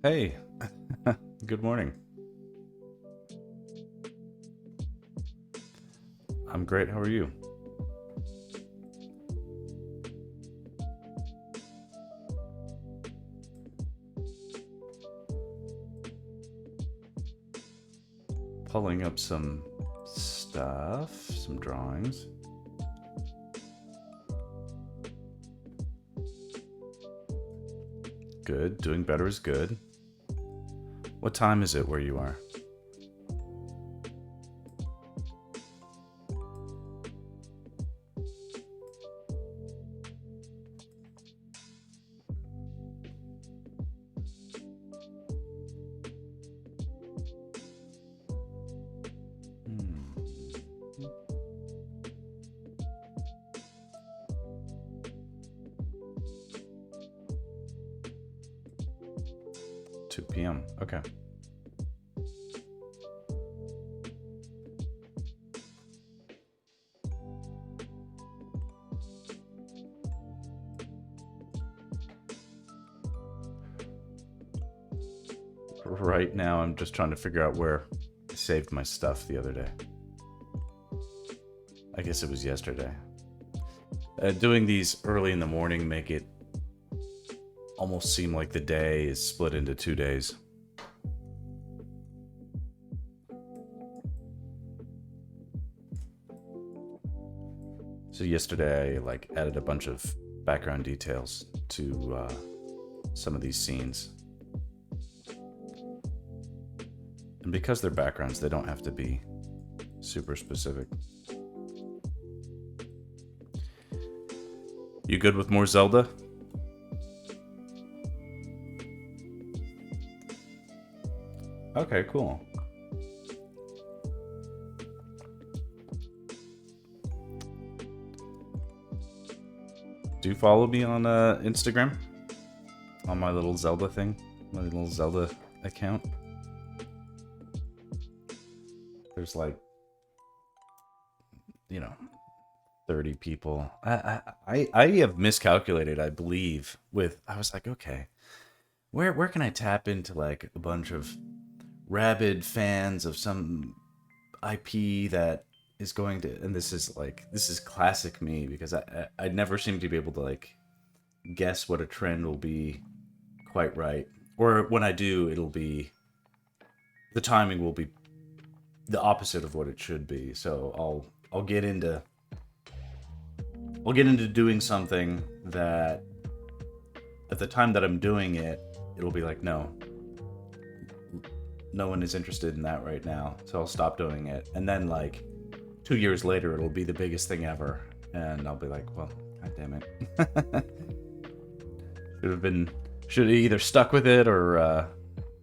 Hey, good morning. I'm great. How are you? Pulling up some stuff, some drawings. Good. Doing better is good. What time is it where you are? Hmm. 2 p.m. Okay. Right now, I'm just trying to figure out where I saved my stuff the other day. I guess it was yesterday. Doing these early in the morning make it almost seem like the day is split into 2 days. So yesterday, I like added a bunch of background details to some of these scenes, and because they're backgrounds, they don't have to be super specific. You good with more Zelda? Okay, cool. Do you follow me on Instagram? On my little Zelda thing? My little Zelda account? There's like, 30 people. I have miscalculated, I believe, with I was like, okay, where can I tap into like a bunch of rabid fans of some IP that is going to, and this is classic me because I never seem to be able to like guess what a trend will be quite right, or when I do, it'll be the timing will be the opposite of what it should be. So I'll get into doing something that at the time that I'm doing it, it'll be like no one is interested in that right now, so I'll stop doing it. And then like 2 years later, it'll be the biggest thing ever, and I'll be like, well, god damn it, should have either stuck with it or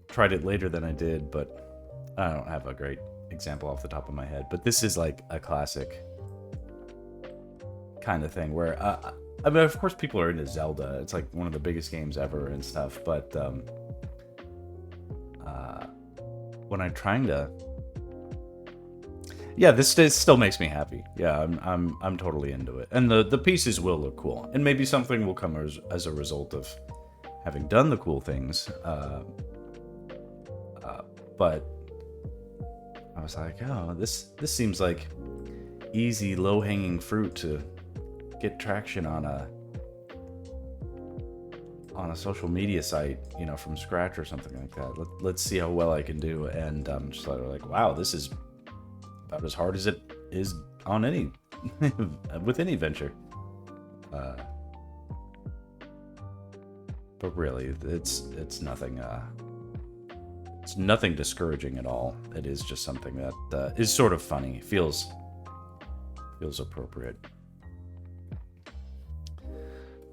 tried it later than I did. But I don't have a great example off the top of my head. But this is like a classic kind of thing where I mean, of course, people are into Zelda. It's like one of the biggest games ever and stuff. But when I'm trying to, yeah, this still makes me happy. Yeah, I'm totally into it, and the pieces will look cool, and maybe something will come as a result of having done the cool things. But I was like, oh, this seems like easy, low hanging fruit to get traction on a social media site, from scratch or something like that. Let's see how well I can do. And I'm just like, wow, this is about as hard as it is on any with any venture. But really, it's nothing. It's nothing discouraging at all. It is just something that is sort of funny. Feels appropriate.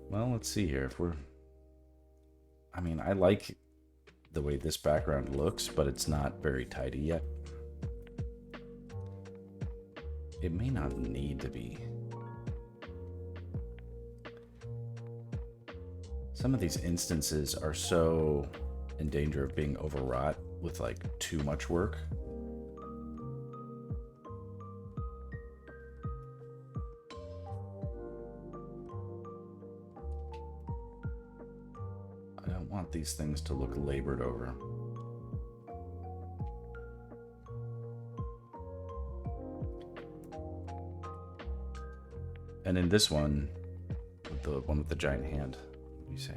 Well, let's see here. I mean, I like the way this background looks, but it's not very tidy yet. It may not need to be. Some of these instances are so in danger of being overwrought with like too much work. want these things to look labored over. And in this one, the one with the giant hand, what do you say?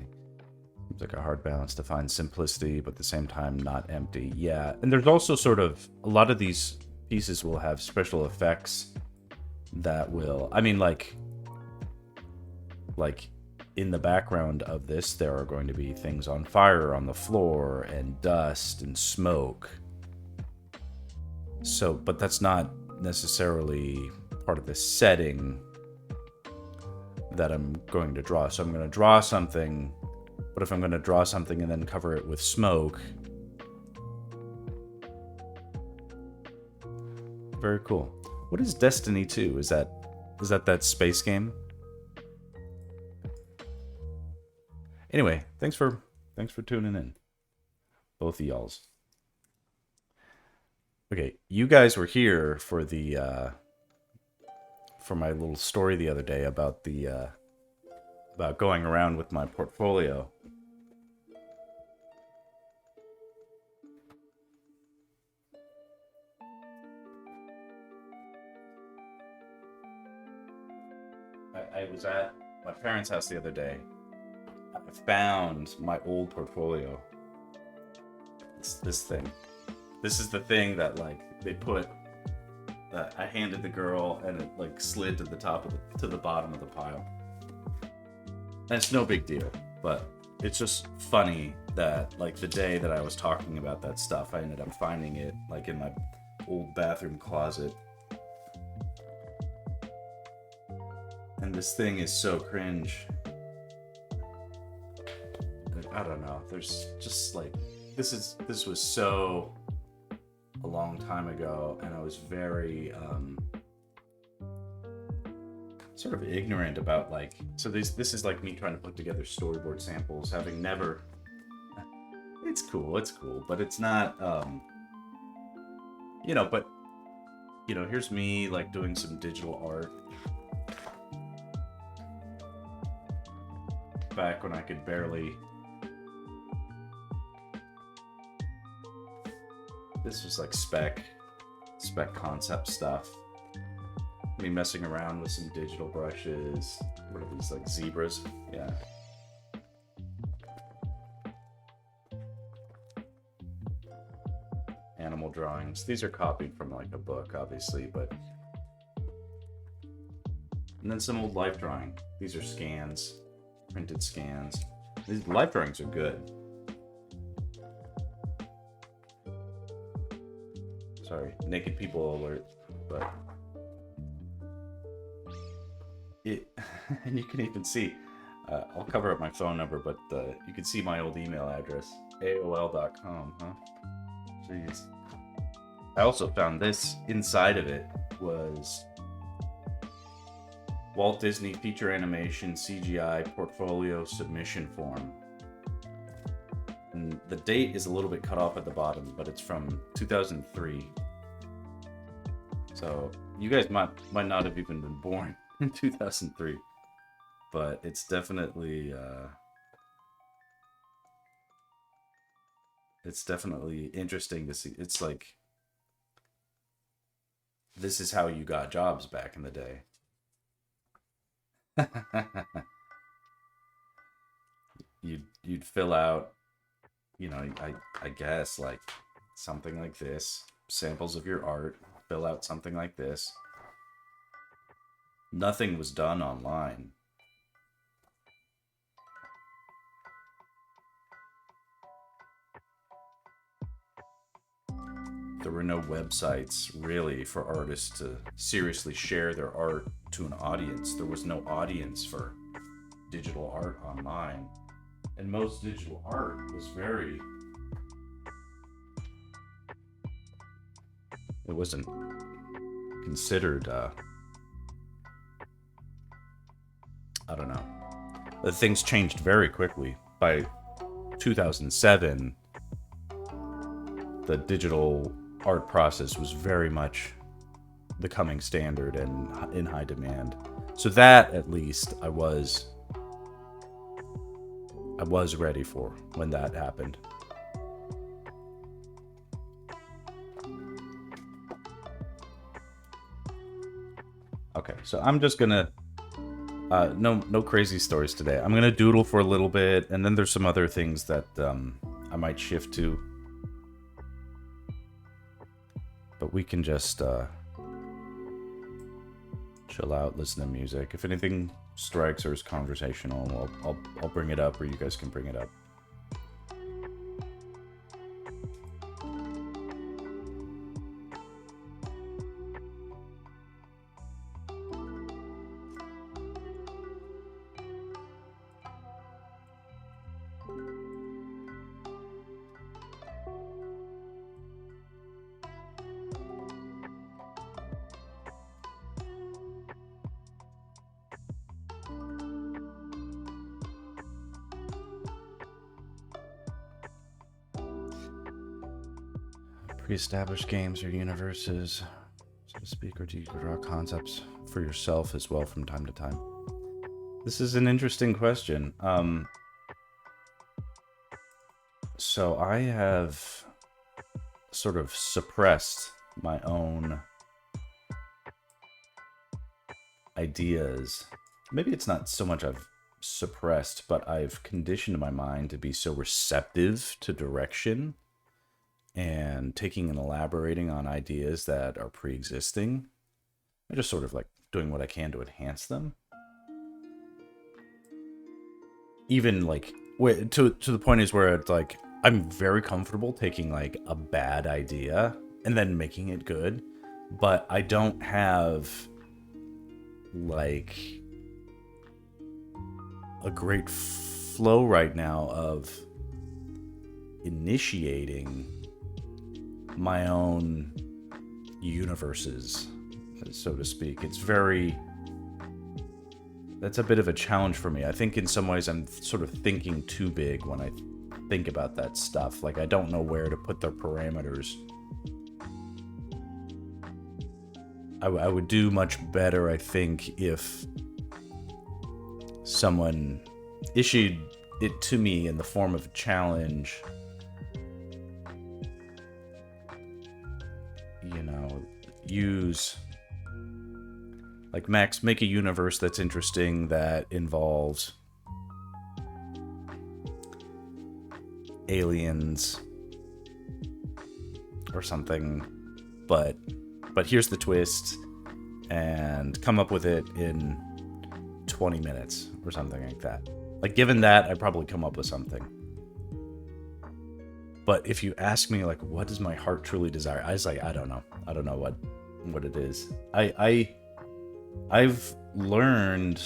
Seems like a hard balance to find simplicity, but at the same time not empty. Yeah, and there's also sort of, a lot of these pieces will have special effects that will, I mean, like in the background of this, there are going to be things on fire on the floor and dust and smoke. So, but that's not necessarily part of the setting that I'm going to draw. So I'm going to draw something, but if I'm going to draw something and then cover it with smoke, very cool. What is Destiny 2? Is that space game? Anyway, thanks for tuning in, both of y'alls. Okay, you guys were here for the for my little story the other day about the about going around with my portfolio. I was at my parents' house the other day. I found my old portfolio. It's this thing. This is the thing that, like, they put. I handed the girl, and it like slid to the top of to the bottom of the pile. And it's no big deal, but it's just funny that, like, the day that I was talking about that stuff, I ended up finding it like in my old bathroom closet. And this thing is so cringe. I don't know. There's just like this was so a long time ago, and I was very sort of ignorant about, like, so this is like me trying to put together storyboard samples, having never. It's cool, but it's not but here's me like doing some digital art back when I could barely. This was like spec concept stuff. Me messing around with some digital brushes. What are these, like zebras? Yeah. Animal drawings. These are copied from like a book, obviously, but. And then some old life drawing. These are scans, printed scans. These life drawings are good. Sorry, naked people alert, but it, and you can even see, I'll cover up my phone number, but you can see my old email address, AOL.com, huh? Jeez. I also found this, inside of it was Walt Disney feature animation CGI portfolio submission form. And the date is a little bit cut off at the bottom, but it's from 2003. So you guys might not have even been born in 2003, but it's definitely interesting to see. It's like, this is how you got jobs back in the day. You'd fill out, I guess, like something like this, samples of your art, fill out something like this. Nothing was done online. There were no websites really for artists to seriously share their art to an audience. There was no audience for digital art online. And most digital art was very. It wasn't considered, I don't know. The things changed very quickly. By 2007, the digital art process was very much becoming standard and in high demand. So that, at least, I was I was ready for when that happened. Okay, so I'm just gonna no crazy stories today. I'm gonna doodle for a little bit, and then there's some other things that I might shift to. But we can just chill out, listen to music. If anything strikes or is conversational, I'll bring it up, or you guys can bring it up. Pre-established games or universes, so to speak, or do you draw concepts for yourself as well from time to time? This is an interesting question. So I have sort of suppressed my own ideas. Maybe it's not so much I've suppressed, but I've conditioned my mind to be so receptive to direction and taking and elaborating on ideas that are pre-existing. I'm just sort of like doing what I can to enhance them. Even like to the point is where it's like I'm very comfortable taking like a bad idea and then making it good, but I don't have like a great flow right now of initiating my own universes, so to speak. That's a bit of a challenge for me. I think in some ways I'm sort of thinking too big when I think about that stuff. Like I don't know where to put the parameters. I would do much better, I think, if someone issued it to me in the form of a challenge. You know, use like Max, make a universe that's interesting that involves aliens or something, but here's the twist, and come up with it in 20 minutes or something like that. Like, given that, I'd probably come up with something. But if you ask me, like, what does my heart truly desire? I was like, I don't know. I don't know what it is. I've learned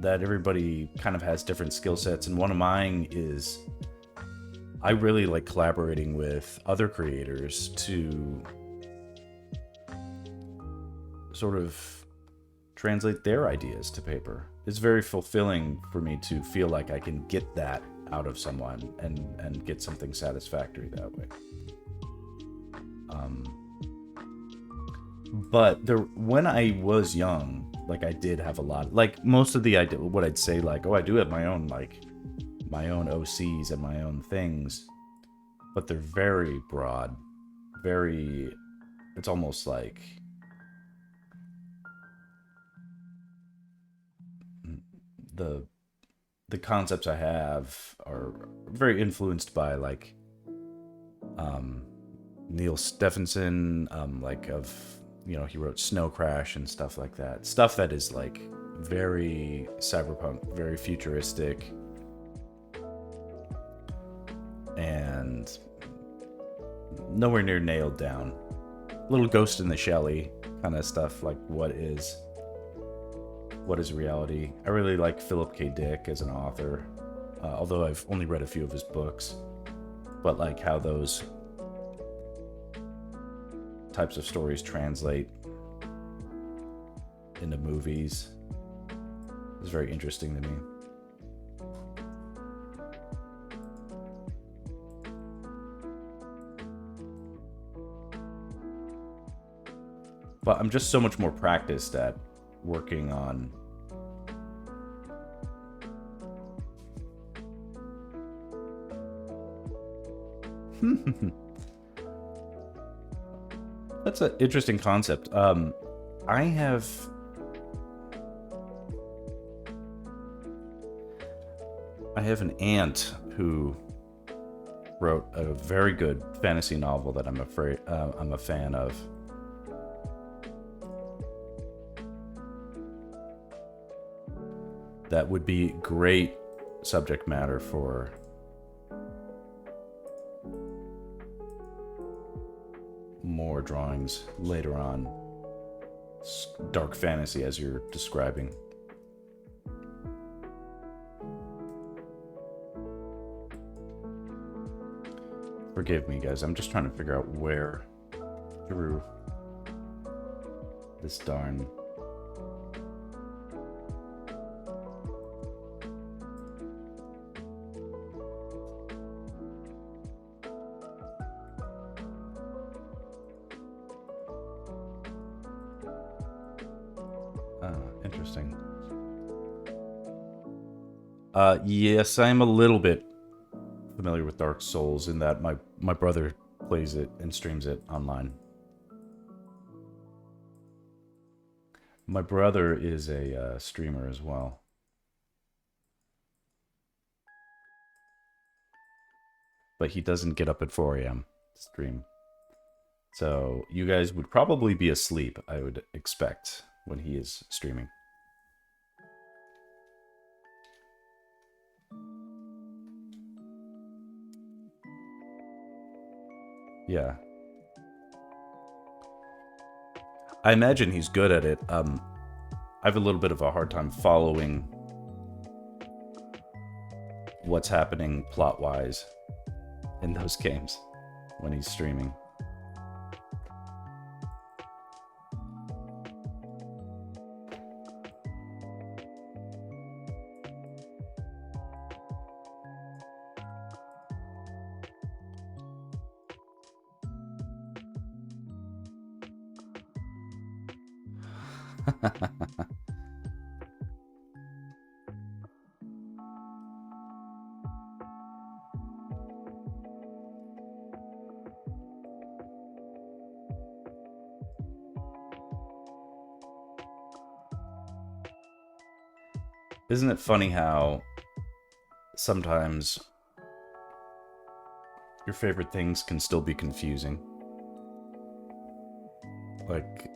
that everybody kind of has different skill sets, and one of mine is I really like collaborating with other creators to sort of translate their ideas to paper. It's very fulfilling for me to feel like I can get that out of someone and get something satisfactory that way. But when I was young, like I did have a lot, like most of the idea, what I'd say, like, oh, I do have my own OCs and my own things, but they're very broad, it's almost like the concepts I have are very influenced by like Neil Stephenson, like of, you know, he wrote Snow Crash and stuff like that. Stuff that is like very cyberpunk, very futuristic, and nowhere near nailed down. Little Ghost in the Shelley kind of stuff, like what is reality. I really like Philip K. Dick as an author, although I've only read a few of his books, but like how those types of stories translate into movies is very interesting to me. But I'm just so much more practiced at working on That's an interesting concept. I have an aunt who wrote a very good fantasy novel that I'm a fan of. That would be great subject matter for more drawings later on. Dark fantasy, as you're describing. Forgive me, guys. I'm just trying to figure out where through this darn... Interesting. Yes, I'm a little bit familiar with Dark Souls in that my brother plays it and streams it online. My brother is a streamer as well. But he doesn't get up at 4 a.m. to stream. So you guys would probably be asleep, I would expect, when he is streaming. Yeah. I imagine he's good at it. I have a little bit of a hard time following what's happening plot-wise in those games when he's streaming. Isn't it funny how sometimes your favorite things can still be confusing? Like,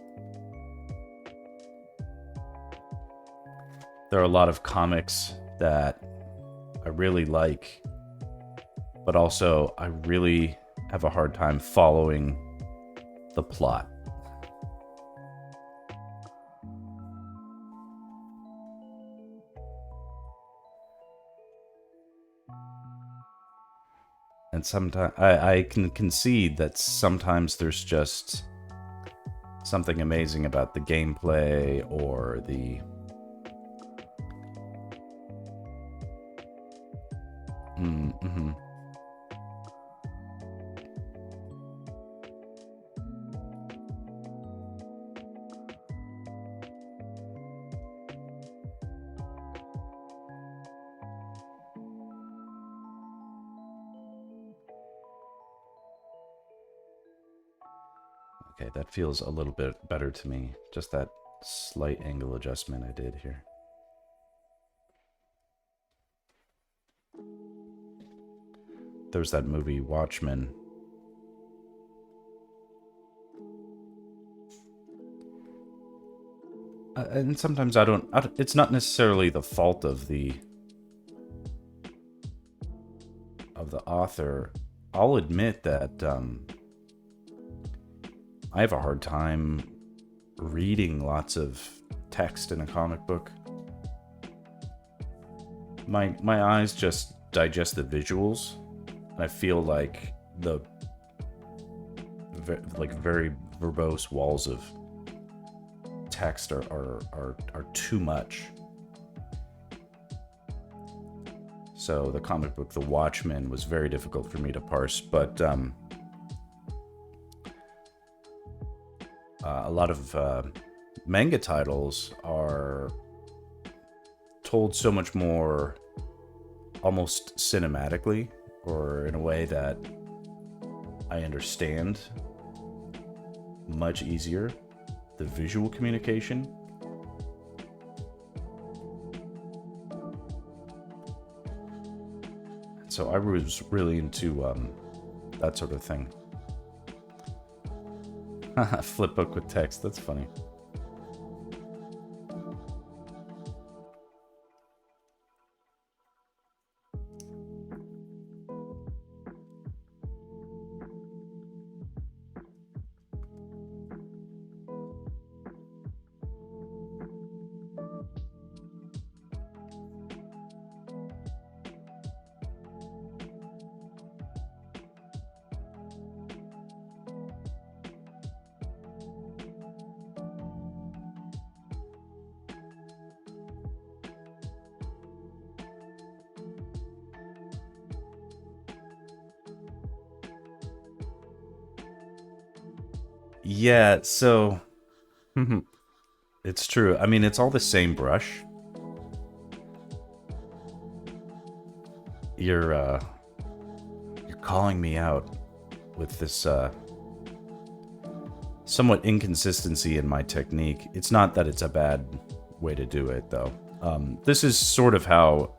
there are a lot of comics that I really like, but also I really have a hard time following the plot. And sometimes I can concede that sometimes there's just something amazing about the gameplay or the mm-hmm. Okay, that feels a little bit better to me. Just that slight angle adjustment I did here. There's that movie Watchmen. And sometimes I don't, it's not necessarily the fault of the author. I'll admit that I have a hard time reading lots of text in a comic book. My eyes just digest the visuals, and I feel like the very verbose walls of text are too much. So the comic book The Watchmen was very difficult for me to parse, but a lot of manga titles are told so much more almost cinematically, or in a way that I understand much easier the visual communication. So I was really into that sort of thing. Flipbook with text, that's funny. Yeah, so it's true. I mean, it's all the same brush. You're you're calling me out with this somewhat inconsistency in my technique. It's not that it's a bad way to do it, though. This is sort of how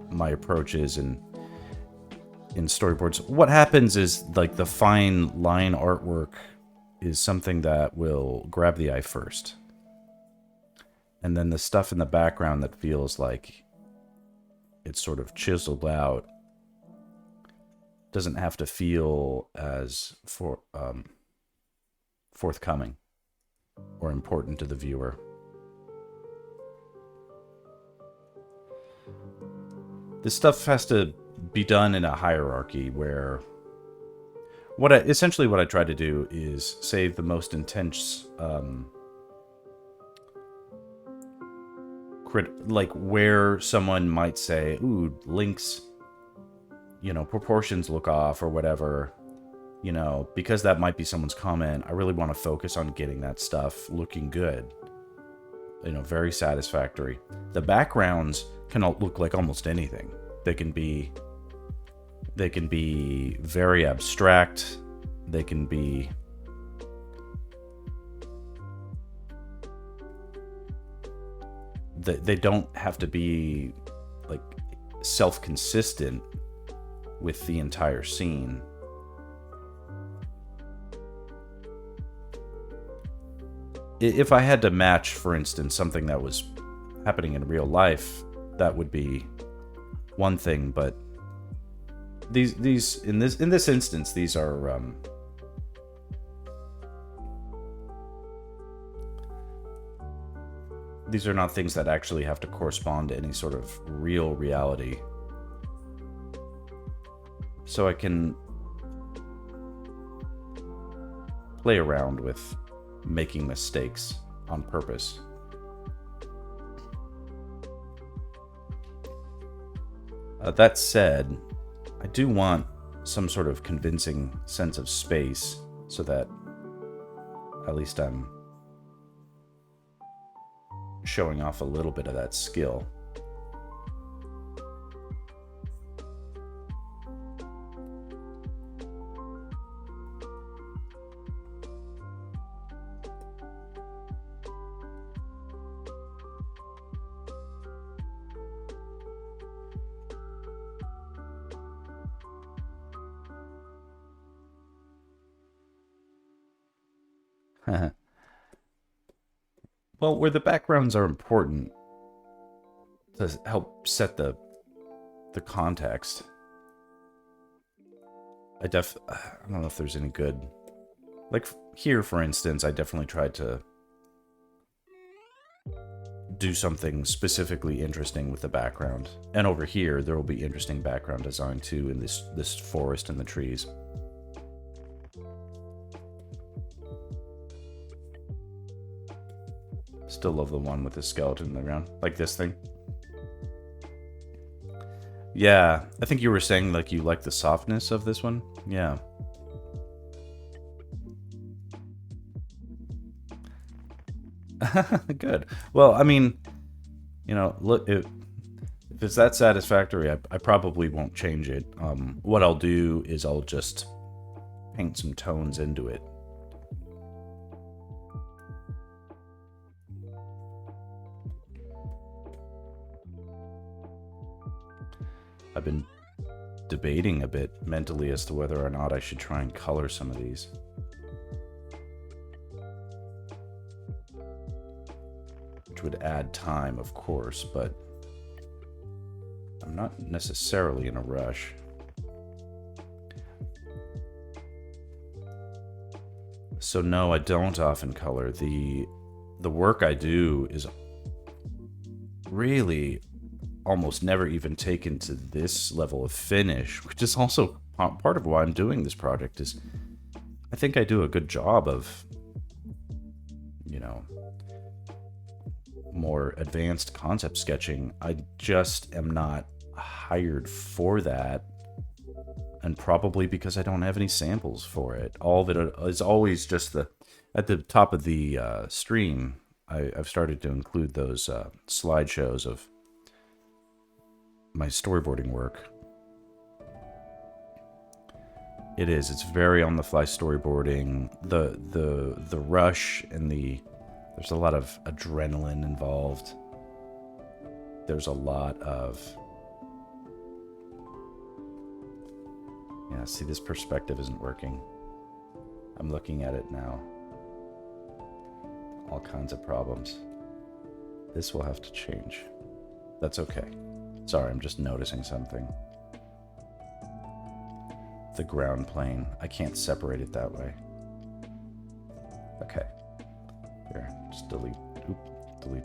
my approach is in storyboards. What happens is, like, the fine line artwork is something that will grab the eye first. And then the stuff in the background that feels like it's sort of chiseled out doesn't have to feel as forthcoming or important to the viewer. This stuff has to be done in a hierarchy where essentially what I try to do is save the most intense like where someone might say, ooh, Link's, proportions look off or whatever, because that might be someone's comment. I really want to focus on getting that stuff looking good, very satisfactory. The backgrounds can look like almost anything. They can be very abstract. They can be they don't have to be like self-consistent with the entire scene. If I had to match, for instance, something that was happening in real life, that would be one thing, but these in this instance, these are not things that actually have to correspond to any sort of real reality. So I can play around with making mistakes on purpose. That said, I do want some sort of convincing sense of space so that at least I'm showing off a little bit of that skill. Well, where the backgrounds are important to help set the context, I don't know if there's any good, like here, for instance, I definitely tried to do something specifically interesting with the background. And over here, there will be interesting background design too in this forest and the trees. Still love the one with the skeleton in the ground, like this thing. Yeah, I think you were saying like you like the softness of this one. Yeah. Good. Well, I mean, look, if it's that satisfactory, I probably won't change it. What I'll do is I'll just paint some tones into it. I've been debating a bit mentally as to whether or not I should try and color some of these. Which would add time, of course, but I'm not necessarily in a rush. So no, I don't often color. The work I do is really almost never even taken to this level of finish, which is also part of why I'm doing this project. Is I think I do a good job of, you know, more advanced concept sketching. I just am not hired for that, and probably because I don't have any samples for it. All of it is always just at the top of the stream. I've started to include those slideshows of my storyboarding work. It's very on the fly storyboarding. The rush and there's a lot of adrenaline involved. There's a lot of, yeah, see, this perspective isn't working. I'm looking at it now. All kinds of problems. This will have to change. That's okay. Sorry, I'm just noticing something. The ground plane. I can't separate it that way. Okay. Here, just delete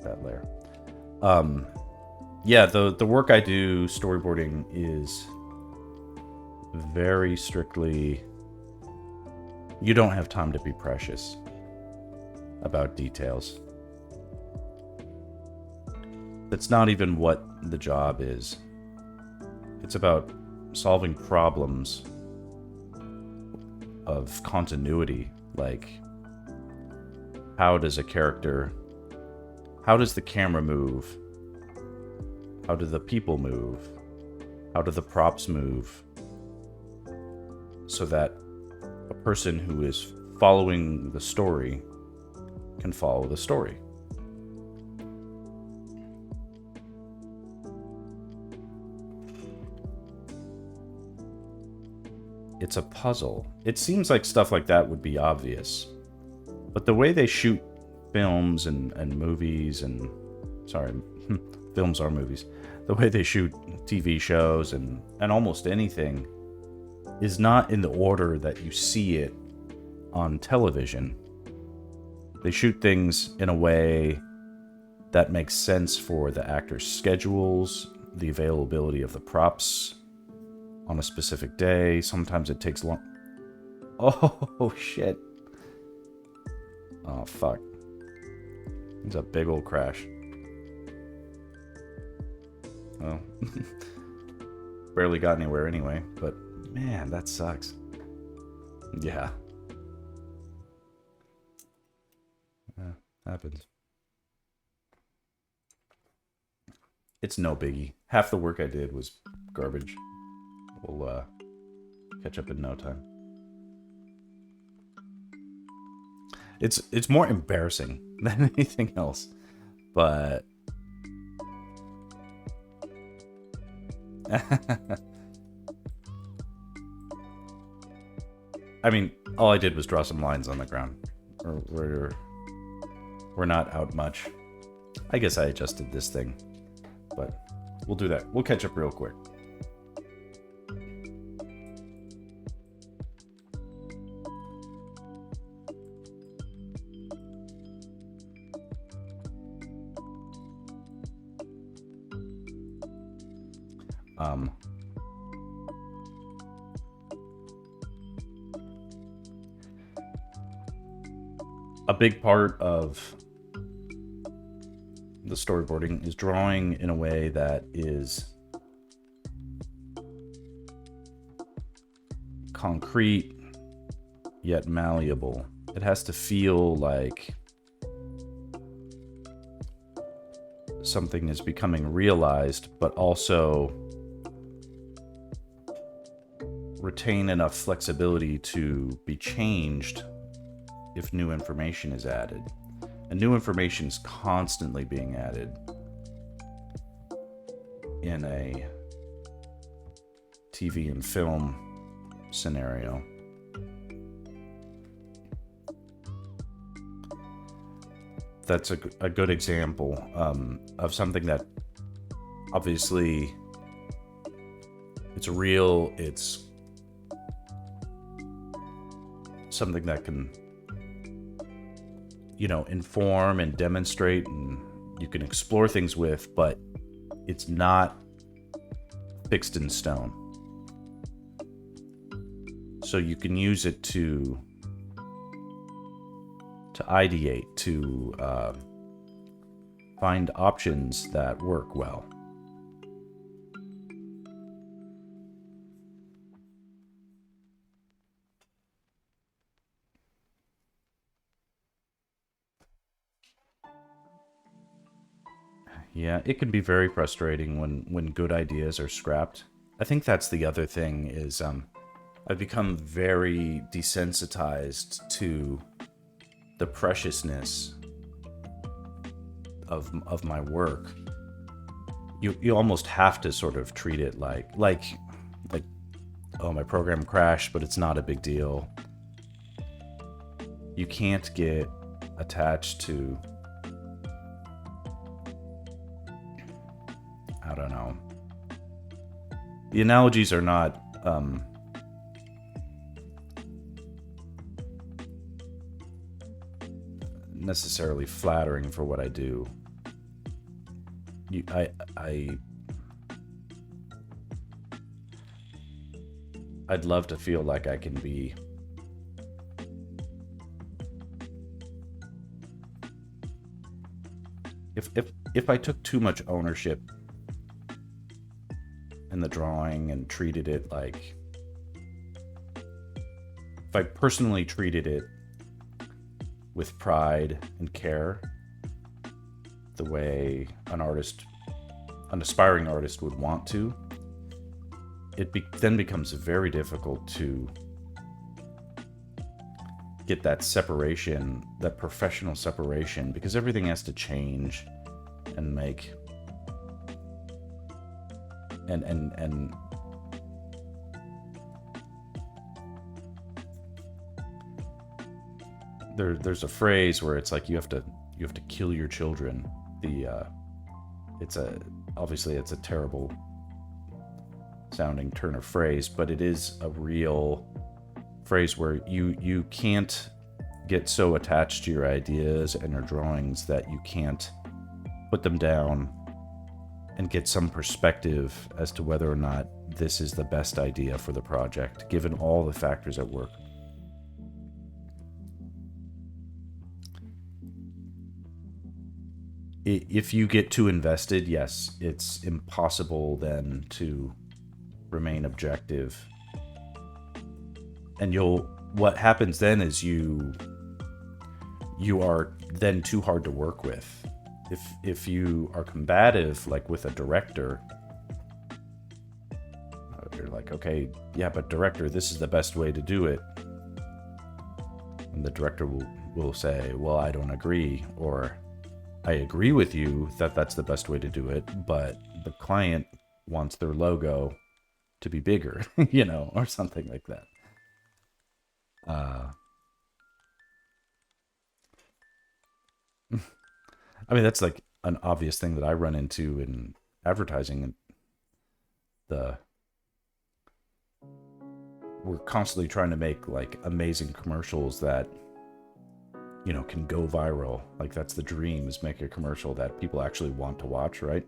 that layer. Yeah, the work I do storyboarding is very strictly, you don't have time to be precious about details. That's not even what the job is. It's about solving problems of continuity, like how does the camera move? How do the people move? How do the props move? So that a person who is following the story can follow the story. It's a puzzle. It seems like stuff like that would be obvious, but the way they shoot films and movies and, sorry, films are movies. The way they shoot TV shows and almost anything is not in the order that you see it on television. They shoot things in a way that makes sense for the actors' schedules, the availability of the props on a specific day. Sometimes it takes long. Oh, shit. Oh, fuck. It's a big old crash. Well, barely got anywhere anyway, but man, that sucks. Yeah. Happens. It's no biggie. Half the work I did was garbage. We'll catch up in no time. It's more embarrassing than anything else, but I mean, all I did was draw some lines on the ground. We're not out much. I guess I adjusted this thing, but we'll do that. We'll catch up real quick. A big part of the storyboarding is drawing in a way that is concrete yet malleable. It has to feel like something is becoming realized, but also retain enough flexibility to be changed if new information is added. And new information is constantly being added in a TV and film scenario. That's a good example of something that obviously it's real, it's something that can, inform and demonstrate, and you can explore things with, but it's not fixed in stone. So you can use it to ideate, to find options that work well. Yeah, it can be very frustrating when good ideas are scrapped. I think that's the other thing is I've become very desensitized to the preciousness of my work. You almost have to sort of treat it like oh, my program crashed, but it's not a big deal. You can't get attached to, I don't know. The analogies are not necessarily flattering for what I do. I'd love to feel like I can be if I took too much ownership in the drawing and treated it like, if I personally treated it with pride and care, the way an aspiring artist would want to, then becomes very difficult to get that separation, that professional separation, because everything has to change and make and there's a phrase where it's like you have to kill your children. It's a terrible sounding turn of phrase, but it is a real phrase where you can't get so attached to your ideas and your drawings that you can't put them down and get some perspective as to whether or not this is the best idea for the project, given all the factors at work. If you get too invested, yes, it's impossible then to remain objective. And what happens then is you are then too hard to work with. If you are combative, like with a director, you're like, okay, yeah, but director, this is the best way to do it. And the director will say, well, I don't agree, or I agree with you that that's the best way to do it, but the client wants their logo to be bigger, or something like that. I mean, that's like an obvious thing that I run into in advertising. We're constantly trying to make like amazing commercials that, can go viral. Like that's the dream, is make a commercial that people actually want to watch, right?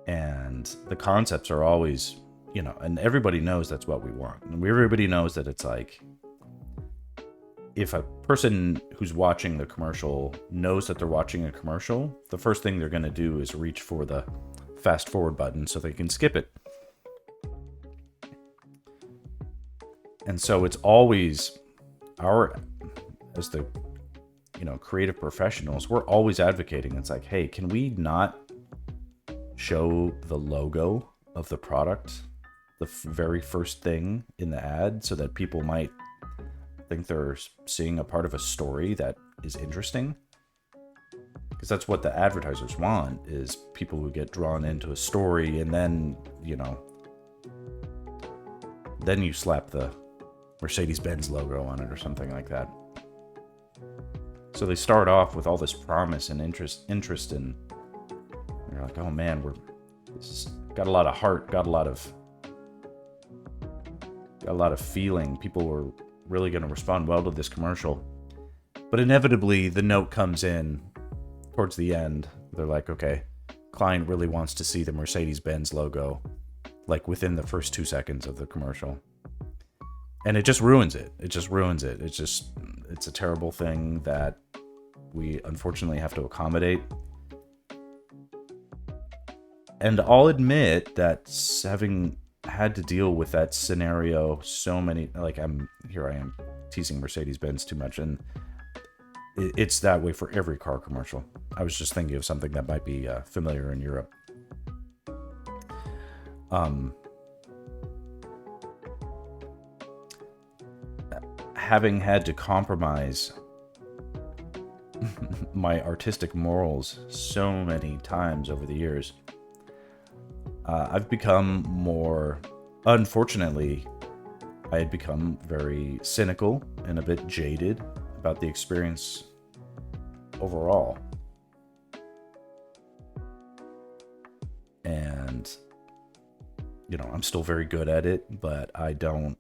And the concepts are always, and everybody knows that's what we want. And everybody knows that it's like, if a person who's watching the commercial knows that they're watching a commercial, the first thing they're going to do is reach for the fast forward button so they can skip it. And so it's always as the creative professionals, we're always advocating. It's like, hey, can we not show the logo of the product, the very first thing in the ad, so that people might think they're seeing a part of a story that is interesting. Because that's what the advertisers want, is people who get drawn into a story, and then, then you slap the Mercedes-Benz logo on it or something like that. So they start off with all this promise and interest in. You're like, oh man, this has got a lot of heart, got a lot of feeling. People were really going to respond well to this commercial. But inevitably, the note comes in towards the end. They're like, okay, client really wants to see the Mercedes-Benz logo, like within the first 2 seconds of the commercial. And it just ruins it. It's a terrible thing that we unfortunately have to accommodate. And I'll admit that having had to deal with that scenario so many, like I am teasing Mercedes-Benz too much, and it's that way for every car commercial. I was just thinking of something that might be familiar in Europe. Having had to compromise my artistic morals so many times over the years, I've become more, unfortunately, I had become very cynical and a bit jaded about the experience overall. And, I'm still very good at it, but I don't,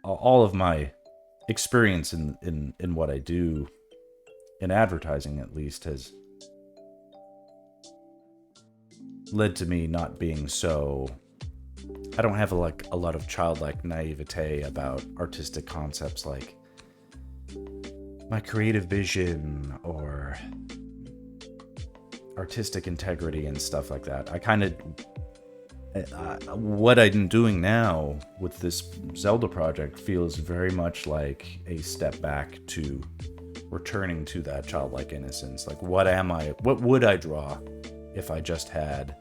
all of my experience in what I do, in advertising at least, has led to me not being so... I don't have a lot of childlike naivete about artistic concepts like my creative vision or artistic integrity and stuff like that. I kind of... what I'm doing now with this Zelda project feels very much like a step back to returning to that childlike innocence. Like, what would I draw if I just had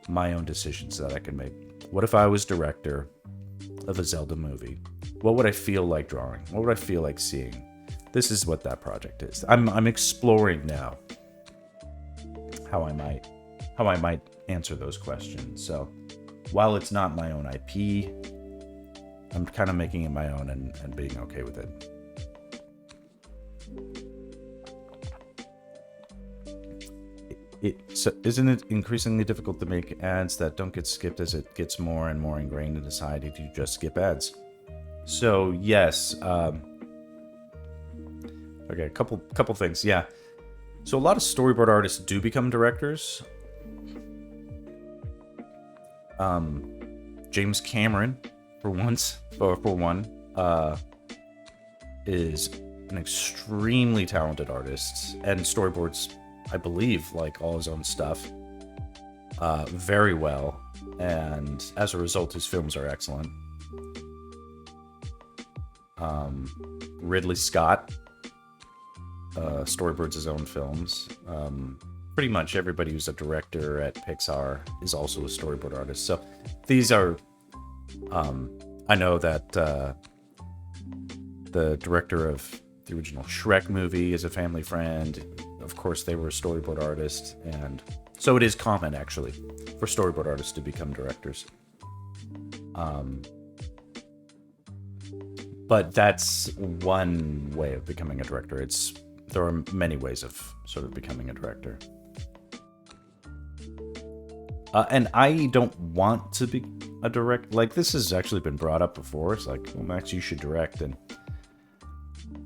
my own decisions that I could make? What if I was director of a Zelda movie? What would I feel like drawing? What would I feel like seeing? This is what that project is. I'm exploring now how I might answer those questions. So while it's not my own IP, I'm kind of making it my own and being okay with it. So isn't it increasingly difficult to make ads that don't get skipped as it gets more and more ingrained in society if you just skip ads? So yes, okay, a couple things. Yeah, so a lot of storyboard artists do become directors. James Cameron, for one, is an extremely talented artist, and storyboards, I believe, like all his own stuff, very well, and as a result, his films are excellent. Ridley Scott storyboards his own films. Pretty much everybody who's a director at Pixar is also a storyboard artist. So these are, I know that the director of the original Shrek movie is a family friend. Of course, they were a storyboard artist, and so it is common, actually, for storyboard artists to become directors. But that's one way of becoming a director. There are many ways of sort of becoming a director. And I don't want to be a director. Like, this has actually been brought up before. It's like, well, Max, you should direct. And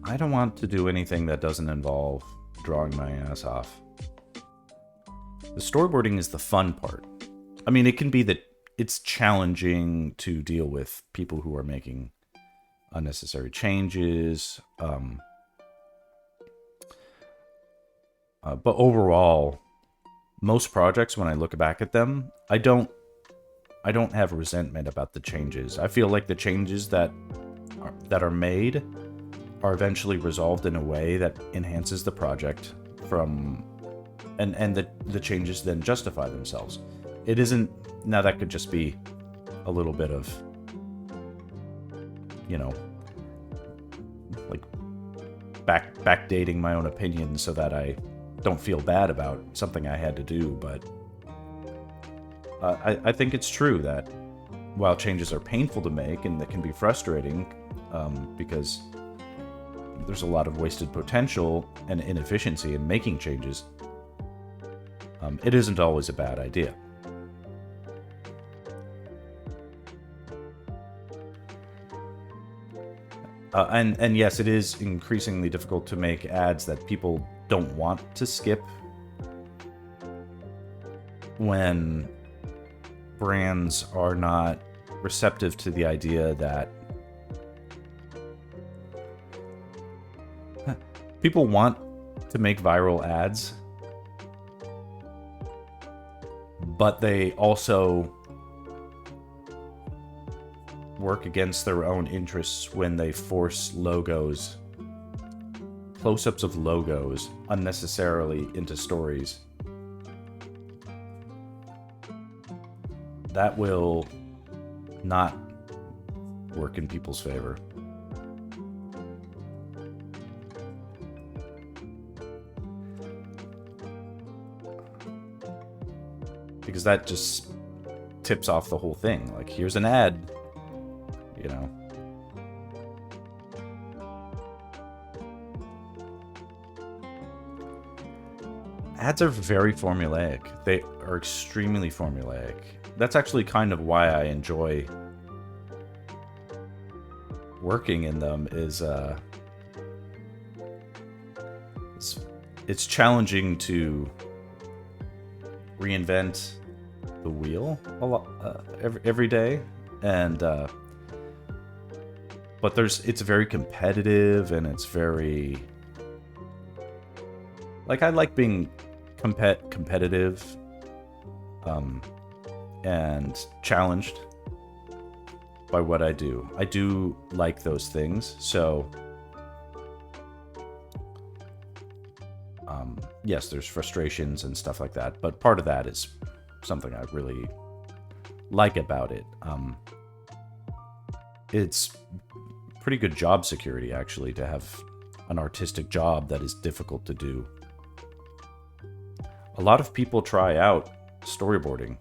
I don't want to do anything that doesn't involve drawing my ass off. The storyboarding is the fun part. I mean, it can be that it's challenging to deal with people who are making unnecessary changes. But overall, most projects, when I look back at them, I don't have resentment about the changes. I feel like the changes that are made are eventually resolved in a way that enhances the project from and the changes then justify themselves. It isn't, now that could just be a little bit of, you know, like backdating my own opinion so that I don't feel bad about something I had to do. But I think it's true that while changes are painful to make and that can be frustrating, because there's a lot of wasted potential and inefficiency in making changes, it isn't always a bad idea. And yes, it is increasingly difficult to make ads that people don't want to skip when brands are not receptive to the idea that people want to make viral ads, but they also work against their own interests when they force logos, close-ups of logos, unnecessarily into stories. That will not work in people's favor. Because that just tips off the whole thing. Like, here's an ad, you know. Ads are very formulaic. They are extremely formulaic. That's actually kind of why I enjoy working in them, is it's challenging to reinvent the wheel a lot every day, and but it's very competitive, and it's very, like, I like being competitive and challenged by what I do. I do like those things. So yes, there's frustrations and stuff like that, but part of that is something I really like about it. It's pretty good job security, actually, to have an artistic job that is difficult to do. A lot of people try out storyboarding.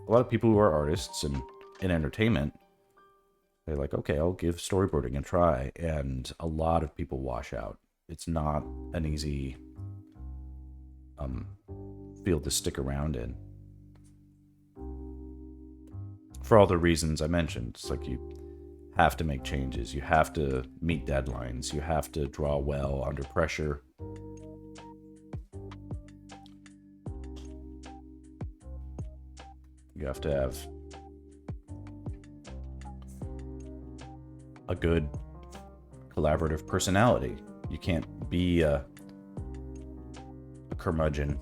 A lot of people who are artists and in entertainment, they're like, okay, I'll give storyboarding a try, and a lot of people wash out. It's not an easy field to stick around in, for all the reasons I mentioned. It's like, you have to make changes, you have to meet deadlines, you have to draw well under pressure. You have to have a good collaborative personality. You can't be a curmudgeon.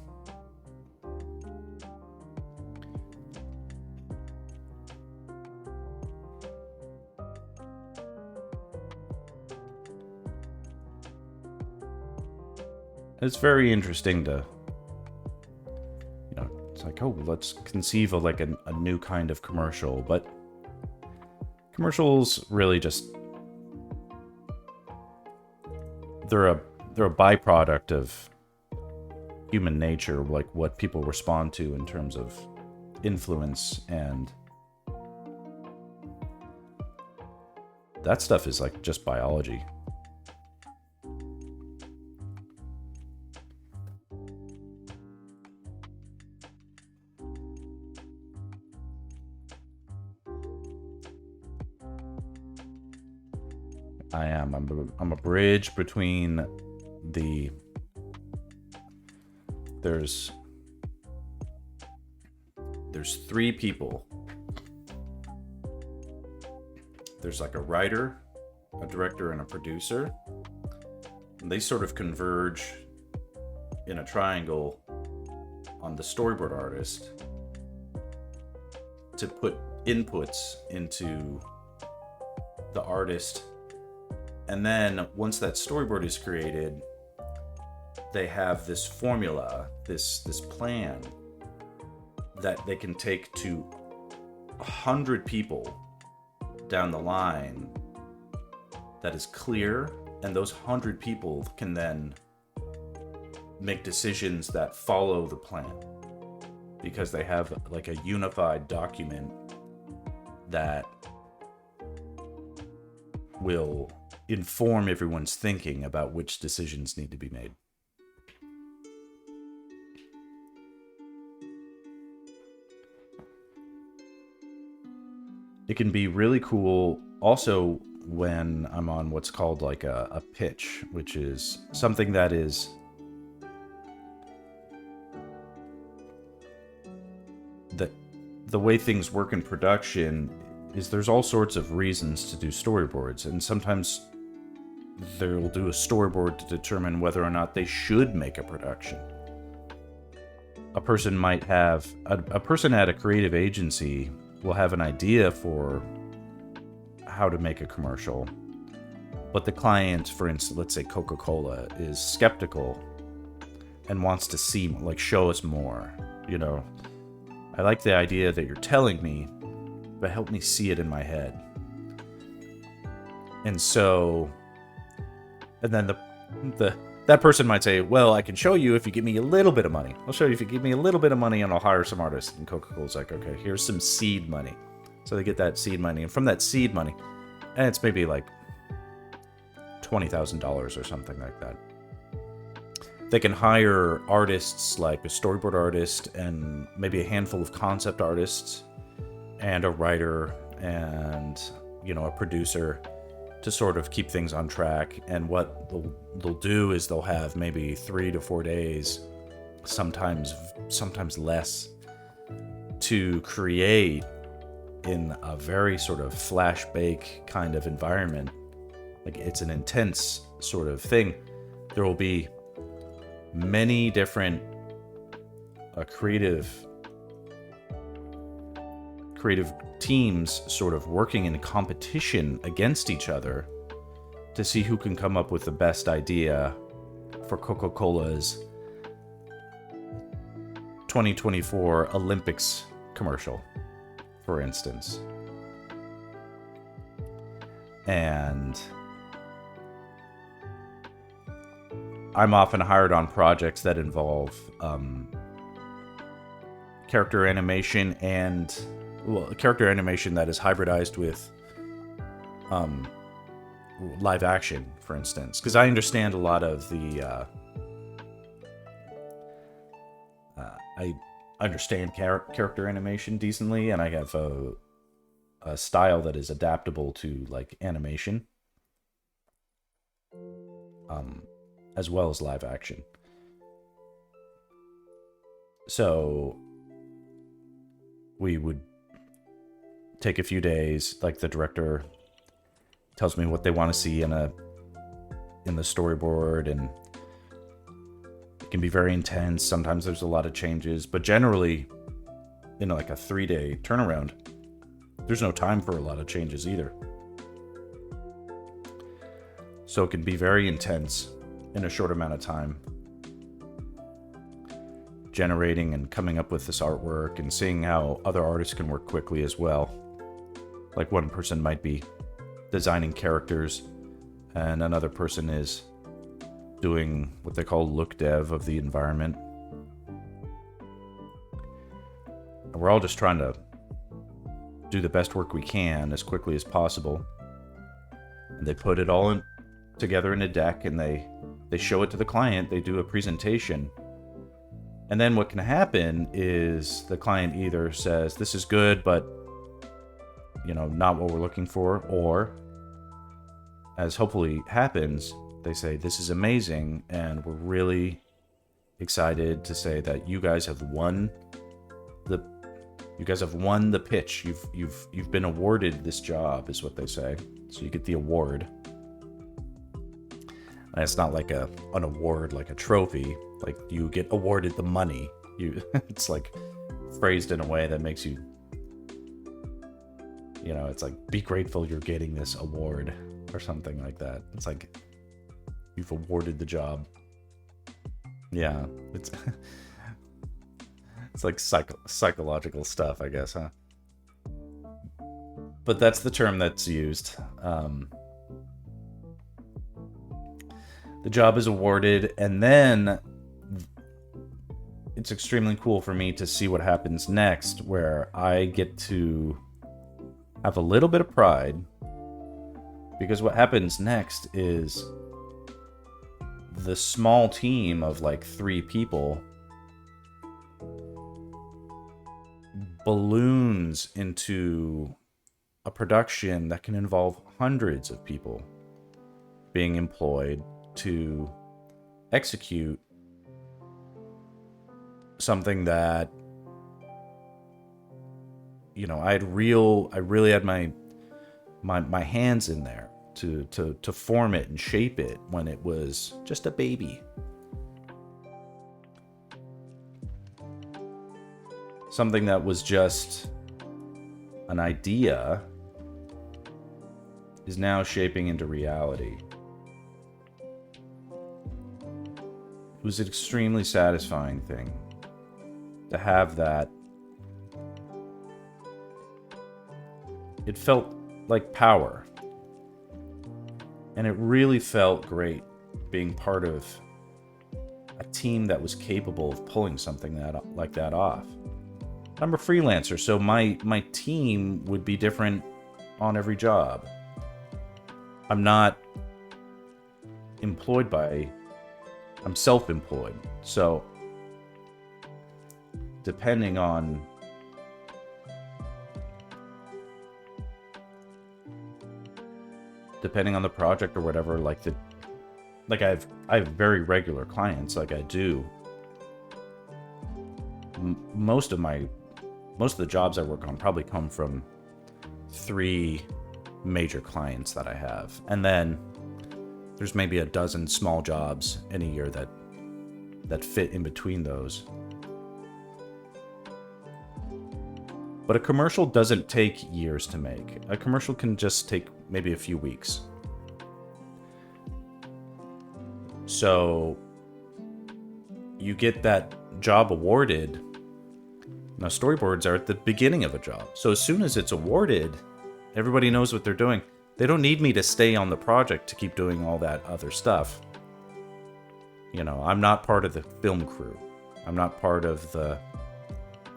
It's very interesting to, you know, it's like, oh, let's conceive of like a new kind of commercial, but commercials really just, they're a byproduct of human nature, like what people respond to in terms of influence, and that stuff is like just biology. I'm a bridge between there's three people. There's like a writer, a director, and a producer. And they sort of converge in a triangle on the storyboard artist to put inputs into the artist. And then once that storyboard is created, they have this formula, this plan that they can take to 100 people down the line that is clear, and those 100 people can then make decisions that follow the plan because they have like a unified document that will inform everyone's thinking about which decisions need to be made. It can be really cool also when I'm on what's called like a pitch, which is something that is the way things work in production is there's all sorts of reasons to do storyboards, and sometimes they'll do a storyboard to determine whether or not they should make a production. A person might have a person at a creative agency will have an idea for how to make a commercial, but the client, for instance, let's say Coca-Cola, is skeptical and wants to see, like, show us more. You know, I like the idea that you're telling me, but help me see it in my head. And so, and then that person might say, well, I can show you if you give me a little bit of money. I'll show you if you give me a little bit of money and I'll hire some artists. And Coca-Cola's like, okay, here's some seed money. So they get that seed money. And from that seed money, and it's maybe like $20,000 or something like that, they can hire artists like a storyboard artist and maybe a handful of concept artists and a writer and, you know, a producer to sort of keep things on track. And what they'll do is they'll have maybe 3 to 4 days, sometimes less, to create in a very sort of flash bake kind of environment. Like, it's an intense sort of thing. There will be many different creative teams sort of working in competition against each other to see who can come up with the best idea for Coca-Cola's 2024 Olympics commercial, for instance. And I'm often hired on projects that involve character animation and character animation that is hybridized with live action, for instance, because I understand a lot of the I understand character animation decently, and I have a style that is adaptable to like animation, as well as live action. So we would take a few days, like the director tells me what they want to see in the storyboard, and it can be very intense. Sometimes there's a lot of changes, but generally in like a 3-day turnaround, there's no time for a lot of changes either. So it can be very intense in a short amount of time, generating and coming up with this artwork and seeing how other artists can work quickly as well. Like, one person might be designing characters and another person is doing what they call look dev of the environment. And we're all just trying to do the best work we can as quickly as possible. And they put it all together in a deck, and they show it to the client. They do a presentation. And then what can happen is the client either says, this is good, but, you know, not what we're looking for, or, as hopefully happens, they say, this is amazing, and we're really excited to say that you guys have won the pitch. You've been awarded this job, is what they say. So you get the award. And it's not like an award, like a trophy. Like, you get awarded the money. It's like phrased in a way that makes you, you know, it's like, be grateful you're getting this award or something like that. It's like, you've awarded the job. Yeah, it's it's like psychological stuff, I guess, huh? But that's the term that's used. The job is awarded, and then it's extremely cool for me to see what happens next, where I get to have a little bit of pride, because what happens next is the small team of like 3 people balloons into a production that can involve hundreds of people being employed to execute something that, you know, I really had my hands in there to form it and shape it when it was just a baby. Something that was just an idea is now shaping into reality. It was an extremely satisfying thing to have that. It felt like power. And it really felt great being part of a team that was capable of pulling something like that off. I'm a freelancer, so my team would be different on every job. I'm not employed by... I'm self-employed. So, depending on the project or whatever, like I have very regular clients, like I do. Most of the jobs I work on probably come from 3 major clients that I have, and then there's maybe a dozen small jobs in a year that fit in between those. But a commercial doesn't take years to make. A commercial can just take maybe a few weeks. So you get that job awarded. Now, storyboards are at the beginning of a job. So as soon as it's awarded, everybody knows what they're doing. They don't need me to stay on the project to keep doing all that other stuff. You know, I'm not part of the film crew. I'm not part of the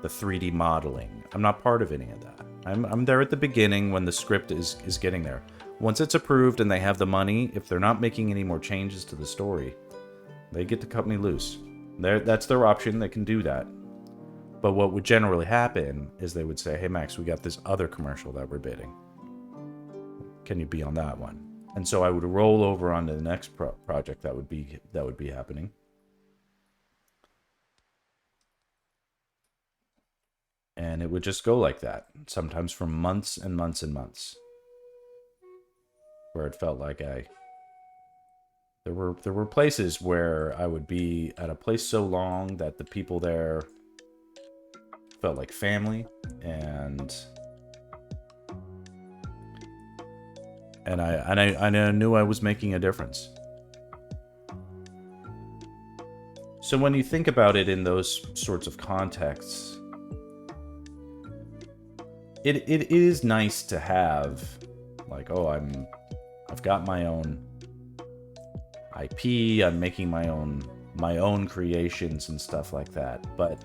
3D modeling. I'm not part of any of that. I'm there at the beginning when the script is getting there. Once it's approved and they have the money, if they're not making any more changes to the story, they get to cut me loose. That's their option. They can do that. But what would generally happen is they would say, "Hey Max, we got this other commercial that we're bidding. Can you be on that one?" And so I would roll over onto the next project that would be happening. And it would just go like that, sometimes for months and months and months, where it felt like there were places where I would be at a place so long that the people there felt like family, and I knew I was making a difference. So when you think about it in those sorts of contexts, it is nice to have, like, oh, I've got my own IP, I'm making my own creations and stuff like that. But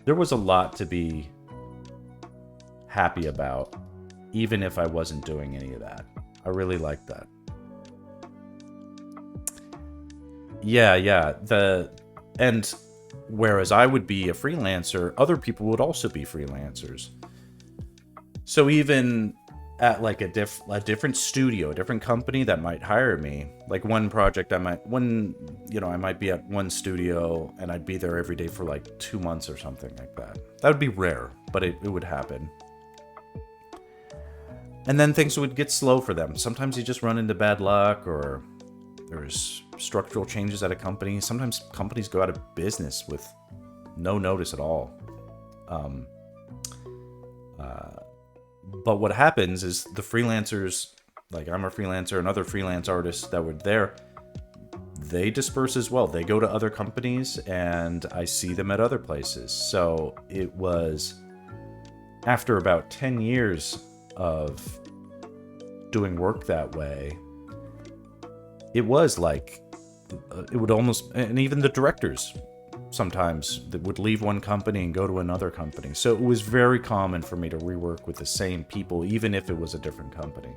there was a lot to be happy about, even if I wasn't doing any of that. I really liked that. Yeah. And whereas I would be a freelancer, other people would also be freelancers. So even at like a different studio, a different company that might hire me, like one project I might be at one studio and I'd be there every day for like 2 months or something like that. That would be rare, but it would happen. And then things would get slow for them. Sometimes you just run into bad luck, or there's structural changes at a company. Sometimes companies go out of business with no notice at all. But what happens is the freelancers, like I'm a freelancer and other freelance artists that were there, they disperse as well. They go to other companies, and I see them at other places. So it was after about 10 years of doing work that way, it was like, it would almost, and even the directors sometimes that would leave one company and go to another company. So it was very common for me to rework with the same people, even if it was a different company.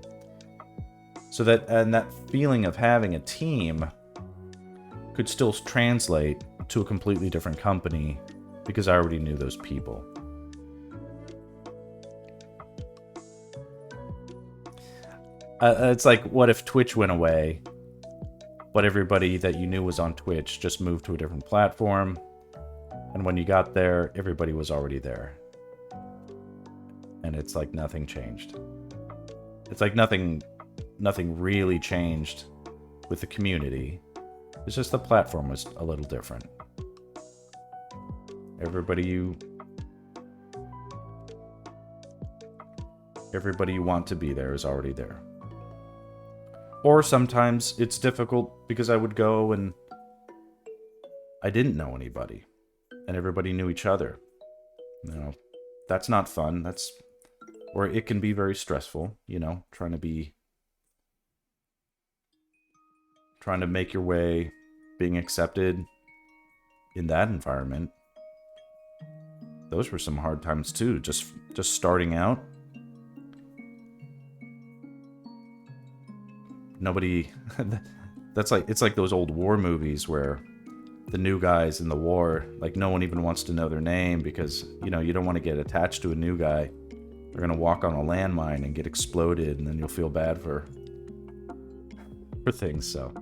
So that feeling of having a team could still translate to a completely different company because I already knew those people. It's like, what if Twitch went away, but everybody that you knew was on Twitch just moved to a different platform, and when you got there, everybody was already there. And it's like nothing changed. It's like nothing really changed with the community. It's just the platform was a little different. Everybody you want to be there is already there. Or sometimes it's difficult because I would go and I didn't know anybody and everybody knew each other. You know, that's not fun. Or it can be very stressful, you know, trying to make your way, being accepted in that environment. Those were some hard times too, just starting out. Nobody, it's like those old war movies where the new guys in the war, like no one even wants to know their name because, you know, you don't want to get attached to a new guy. They're going to walk on a landmine and get exploded, and then you'll feel bad for things. So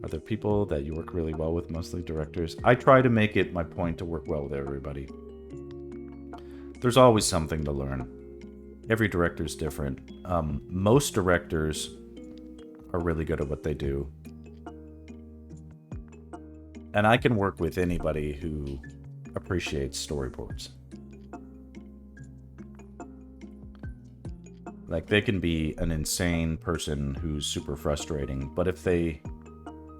are there people that you work really well with, mostly directors? I try to make it my point to work well with everybody. There's always something to learn. Every director's different. Most directors are really good at what they do. And I can work with anybody who appreciates storyboards. Like, they can be an insane person who's super frustrating, but if they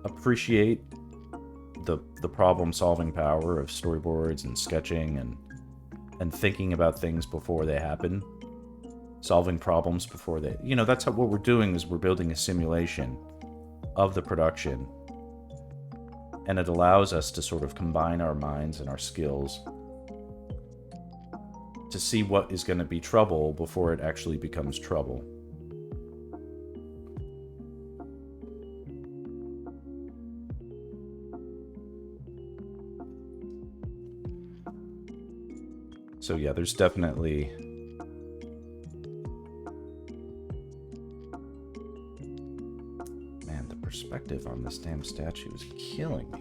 appreciate the problem-solving power of storyboards and sketching and thinking about things before they happen, solving problems before they... You know, that's what we're doing, is we're building a simulation of the production. And it allows us to sort of combine our minds and our skills to see what is going to be trouble before it actually becomes trouble. So yeah, there's definitely... Man, the perspective on this damn statue is killing me.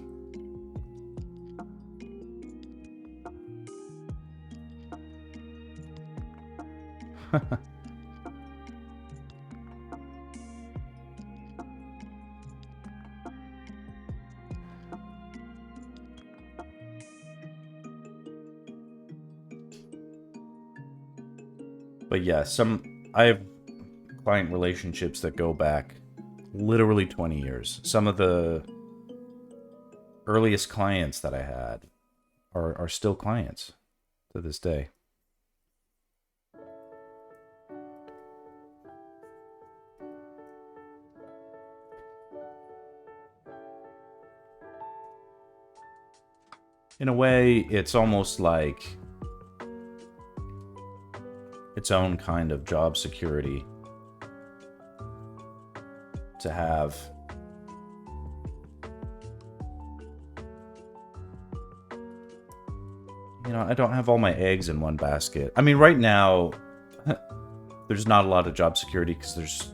But yeah, I have client relationships that go back literally 20 years. Some of the earliest clients that I had are still clients to this day. In a way, it's almost like its own kind of job security to have. You know, I don't have all my eggs in one basket. I mean, right now, there's not a lot of job security because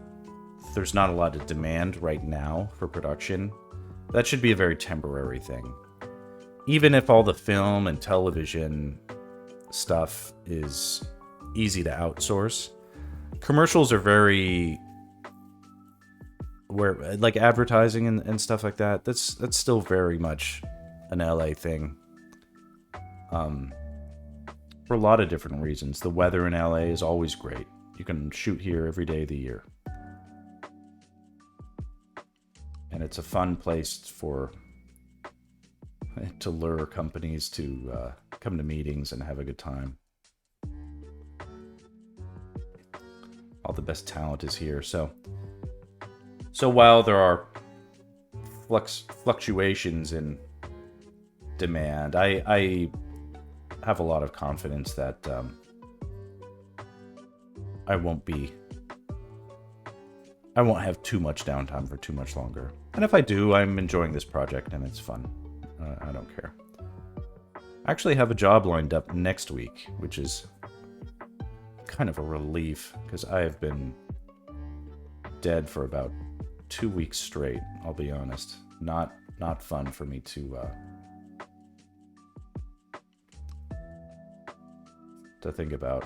there's not a lot of demand right now for production. That should be a very temporary thing. Even if all the film and television stuff is easy to outsource, commercials are very... like advertising and stuff like that, that's still very much an LA thing. For a lot of different reasons. The weather in LA is always great. You can shoot here every day of the year. and it's a fun place to lure companies to come to meetings and have a good time. All the best talent is here. So while there are fluctuations in demand, I have a lot of confidence that I won't have too much downtime for too much longer. And if I do, I'm enjoying this project and it's fun. I don't care. I actually have a job lined up next week, which is kind of a relief because I have been dead for about 2 weeks straight. I'll be honest. Not fun for me to think about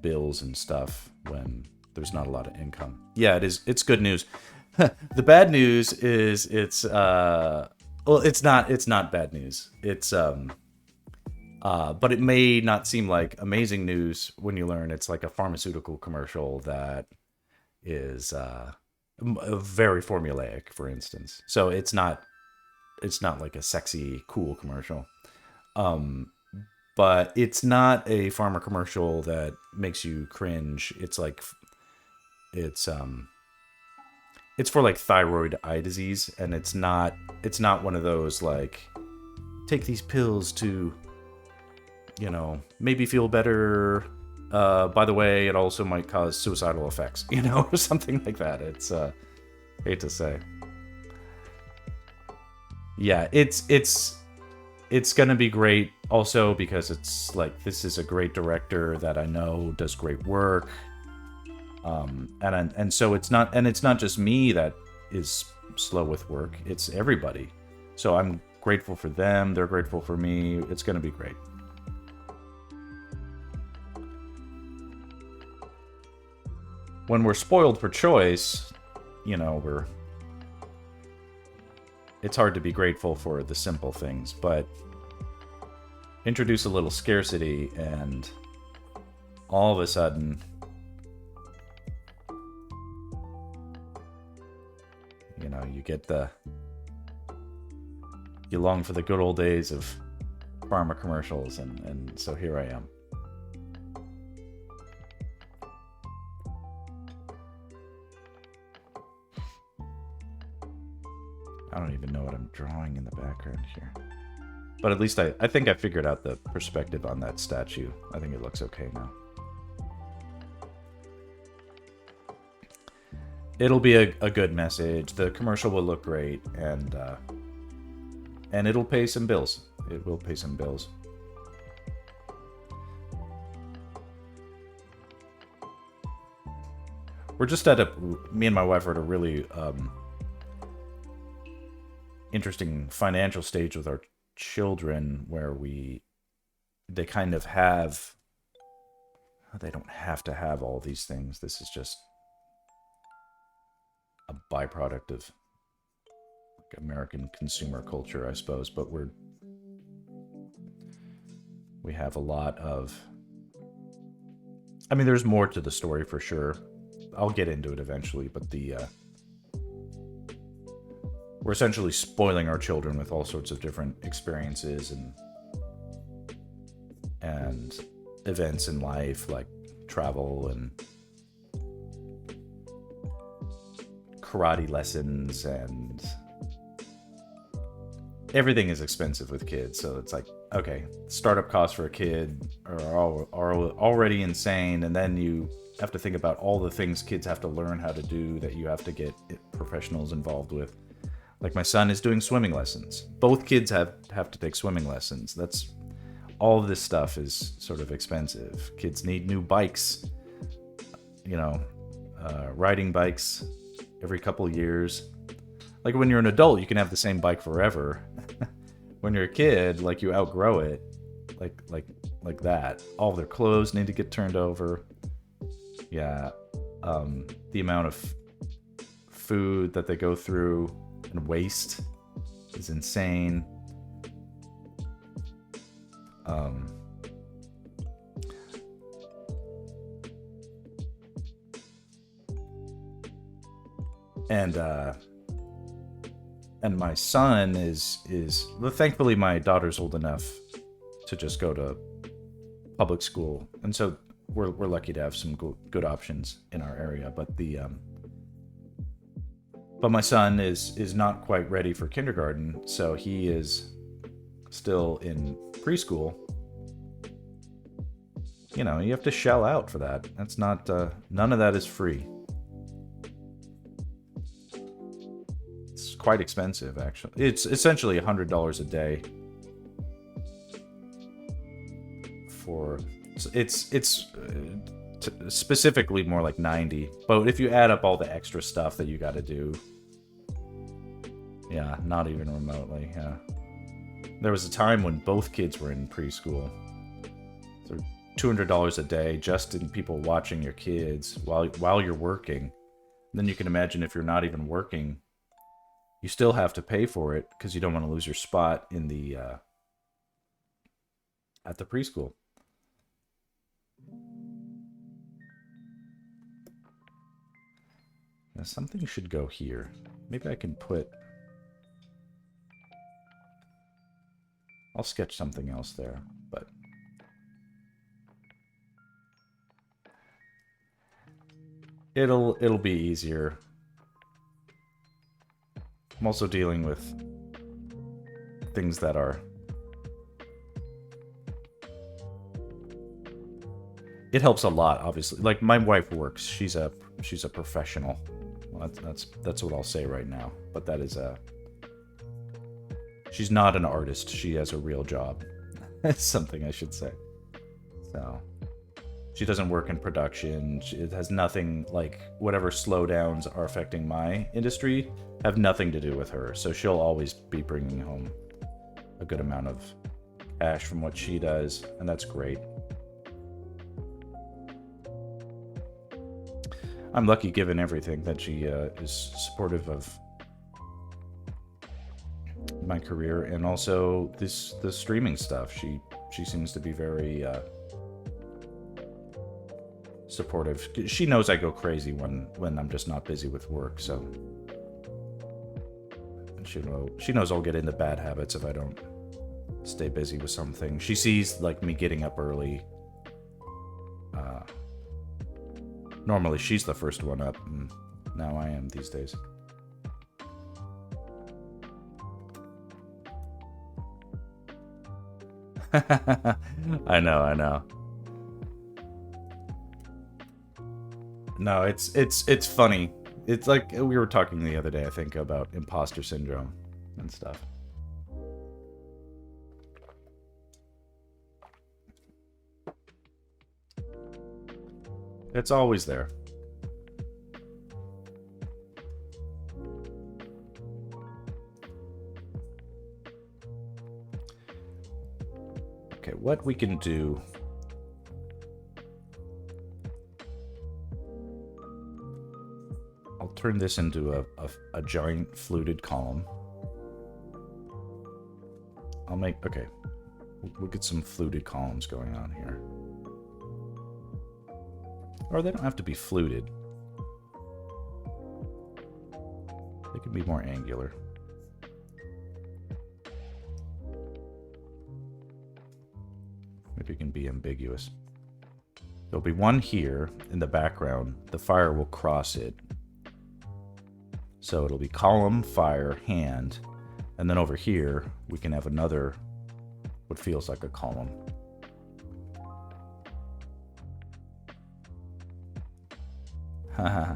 bills and stuff when there's not a lot of income. Yeah, it is. It's good news. The bad news is it's not bad news. It's but it may not seem like amazing news when you learn it's like a pharmaceutical commercial that is very formulaic, for instance. So it's not like a sexy, cool commercial. But it's not a pharma commercial that makes you cringe. It's like it's for like thyroid eye disease, and it's not one of those like take these pills to, you know, maybe feel better. By the way, it also might cause suicidal effects, you know, or something like that. It's hate to say. Yeah, it's gonna be great also because it's like this is a great director that I know does great work. And so it's not just me that is slow with work, it's everybody. So I'm grateful for them, they're grateful for me. It's going to be great. When we're spoiled for choice, you know, it's hard to be grateful for the simple things, but introduce a little scarcity and all of a sudden you know, you long for the good old days of pharma commercials, and so here I am. I don't even know what I'm drawing in the background here. But at least I think I figured out the perspective on that statue. I think it looks okay now. It'll be a good message. The commercial will look great, and it'll pay some bills. It will pay some bills. We're just me and my wife are at a really interesting financial stage with our children where they kind of have, they don't have to have all these things. This is just a byproduct of like American consumer culture, I suppose. But we have a lot of, I mean, there's more to the story for sure. I'll get into it eventually, but we're essentially spoiling our children with all sorts of different experiences and events in life, like travel and karate lessons, and everything is expensive with kids. So it's like, okay, startup costs for a kid are already insane, and then you have to think about all the things kids have to learn how to do that you have to get professionals involved with. Like my son is doing swimming lessons. Both kids have to take swimming lessons. That's all of this stuff is sort of expensive. Kids need new bikes, you know, riding bikes every couple of years. Like when you're an adult, you can have the same bike forever. When you're a kid, like you outgrow it, like that. All of their clothes need to get turned over. Yeah, the amount of food that they go through and waste is insane. And and my son is well, thankfully my daughter's old enough to just go to public school, and so we're lucky to have some good options in our area. But my son is not quite ready for kindergarten, so he is still in preschool. You know, you have to shell out for that. That's not none of that is free. It's quite expensive, actually. It's essentially $100 a day for it's specifically more like 90. But if you add up all the extra stuff that you got to do, yeah, not even remotely. Yeah, there was a time when both kids were in preschool. So $200 a day just in people watching your kids while you're working. Then you can imagine if you're not even working, you still have to pay for it because you don't want to lose your spot in the at the preschool. Now something should go here. Maybe I can put... I'll sketch something else there, but... It'll be easier. I'm also dealing with things that are... It helps a lot, obviously. Like, my wife works. She's a professional. Well, that's what I'll say right now. But that is a... She's not an artist. She has a real job. That's something I should say. So... She doesn't work in production. It has nothing, like, whatever slowdowns are affecting my industry have nothing to do with her. So she'll always be bringing home a good amount of cash from what she does, and that's great. I'm lucky given everything that she is supportive of my career and also the streaming stuff. She seems to be very... supportive. She knows I go crazy when I'm just not busy with work, so she knows I'll get into bad habits if I don't stay busy with something. She sees like me getting up early. Normally she's the first one up, and now I am these days. I know. No, it's funny. It's like we were talking the other day, I think, about imposter syndrome and stuff. It's always there. Okay, what we can do... Turn this into a giant fluted column. I'll make... Okay. We'll get some fluted columns going on here. Or they don't have to be fluted. They can be more angular. Maybe it can be ambiguous. There'll be one here in the background. The fire will cross it. So it'll be column, fire, hand, and then over here we can have another, what feels like a column. Haha.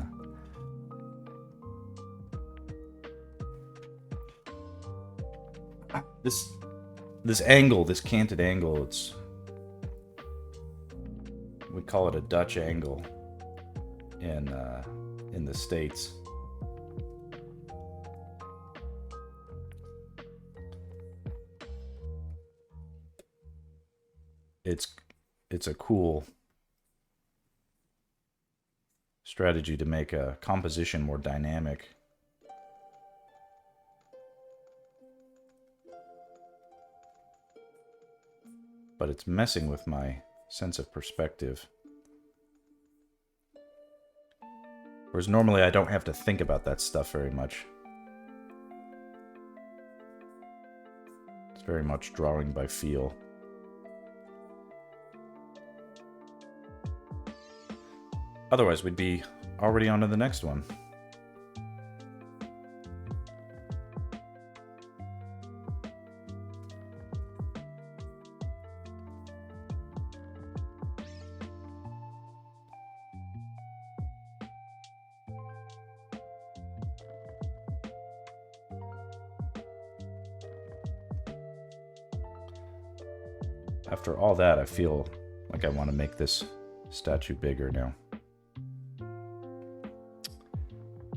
This angle, this canted angle, we call it a Dutch angle in the States. It's a cool strategy to make a composition more dynamic. But it's messing with my sense of perspective. Whereas normally I don't have to think about that stuff very much. It's very much drawing by feel. Otherwise, we'd be already on to the next one. After all that, I feel like I want to make this statue bigger now.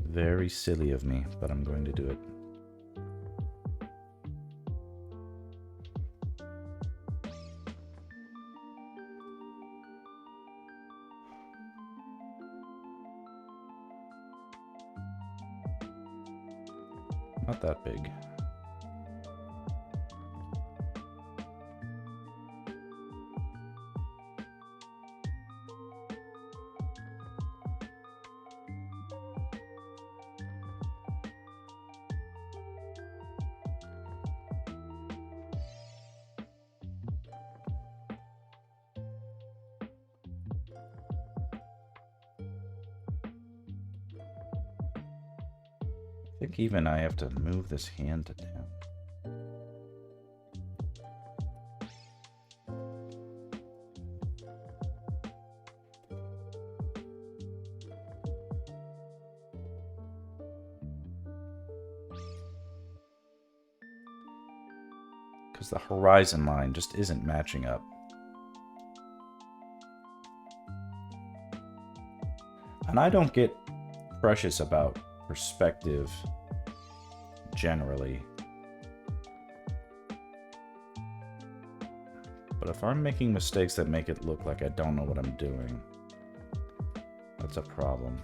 Very silly of me, but I'm going to do it. Not that big. I think even I have to move this hand down. Because the horizon line just isn't matching up. And I don't get precious about perspective generally. But if I'm making mistakes that make it look like I don't know what I'm doing, that's a problem.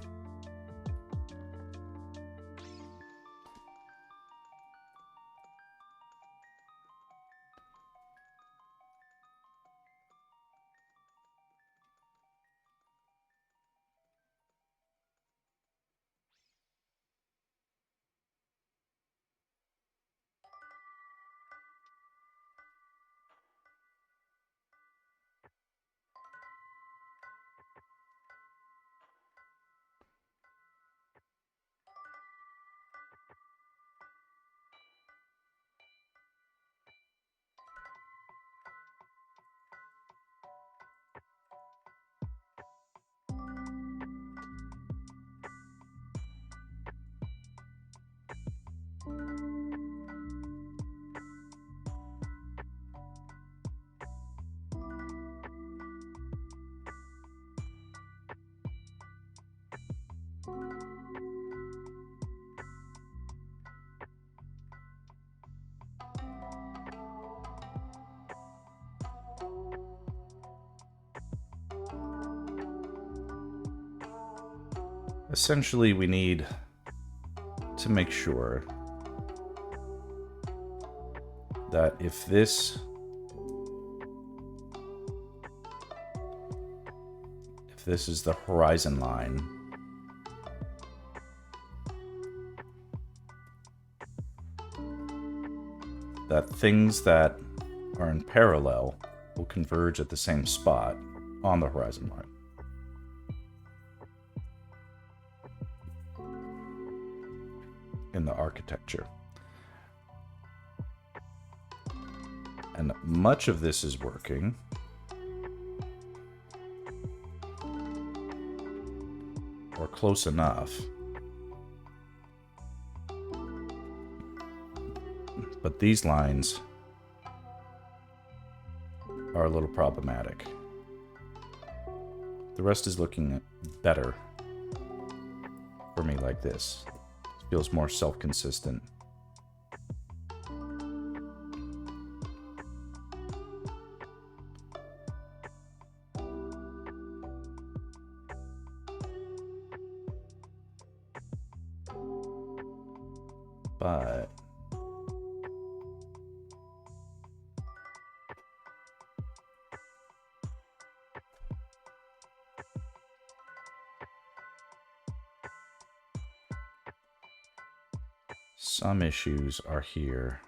Essentially, we need to make sure that if this is the horizon line, that things that are in parallel will converge at the same spot on the horizon line. In the architecture. And much of this is working. Or close enough. But these lines are a little problematic. The rest is looking better for me like this. It feels more self-consistent. But some issues are here.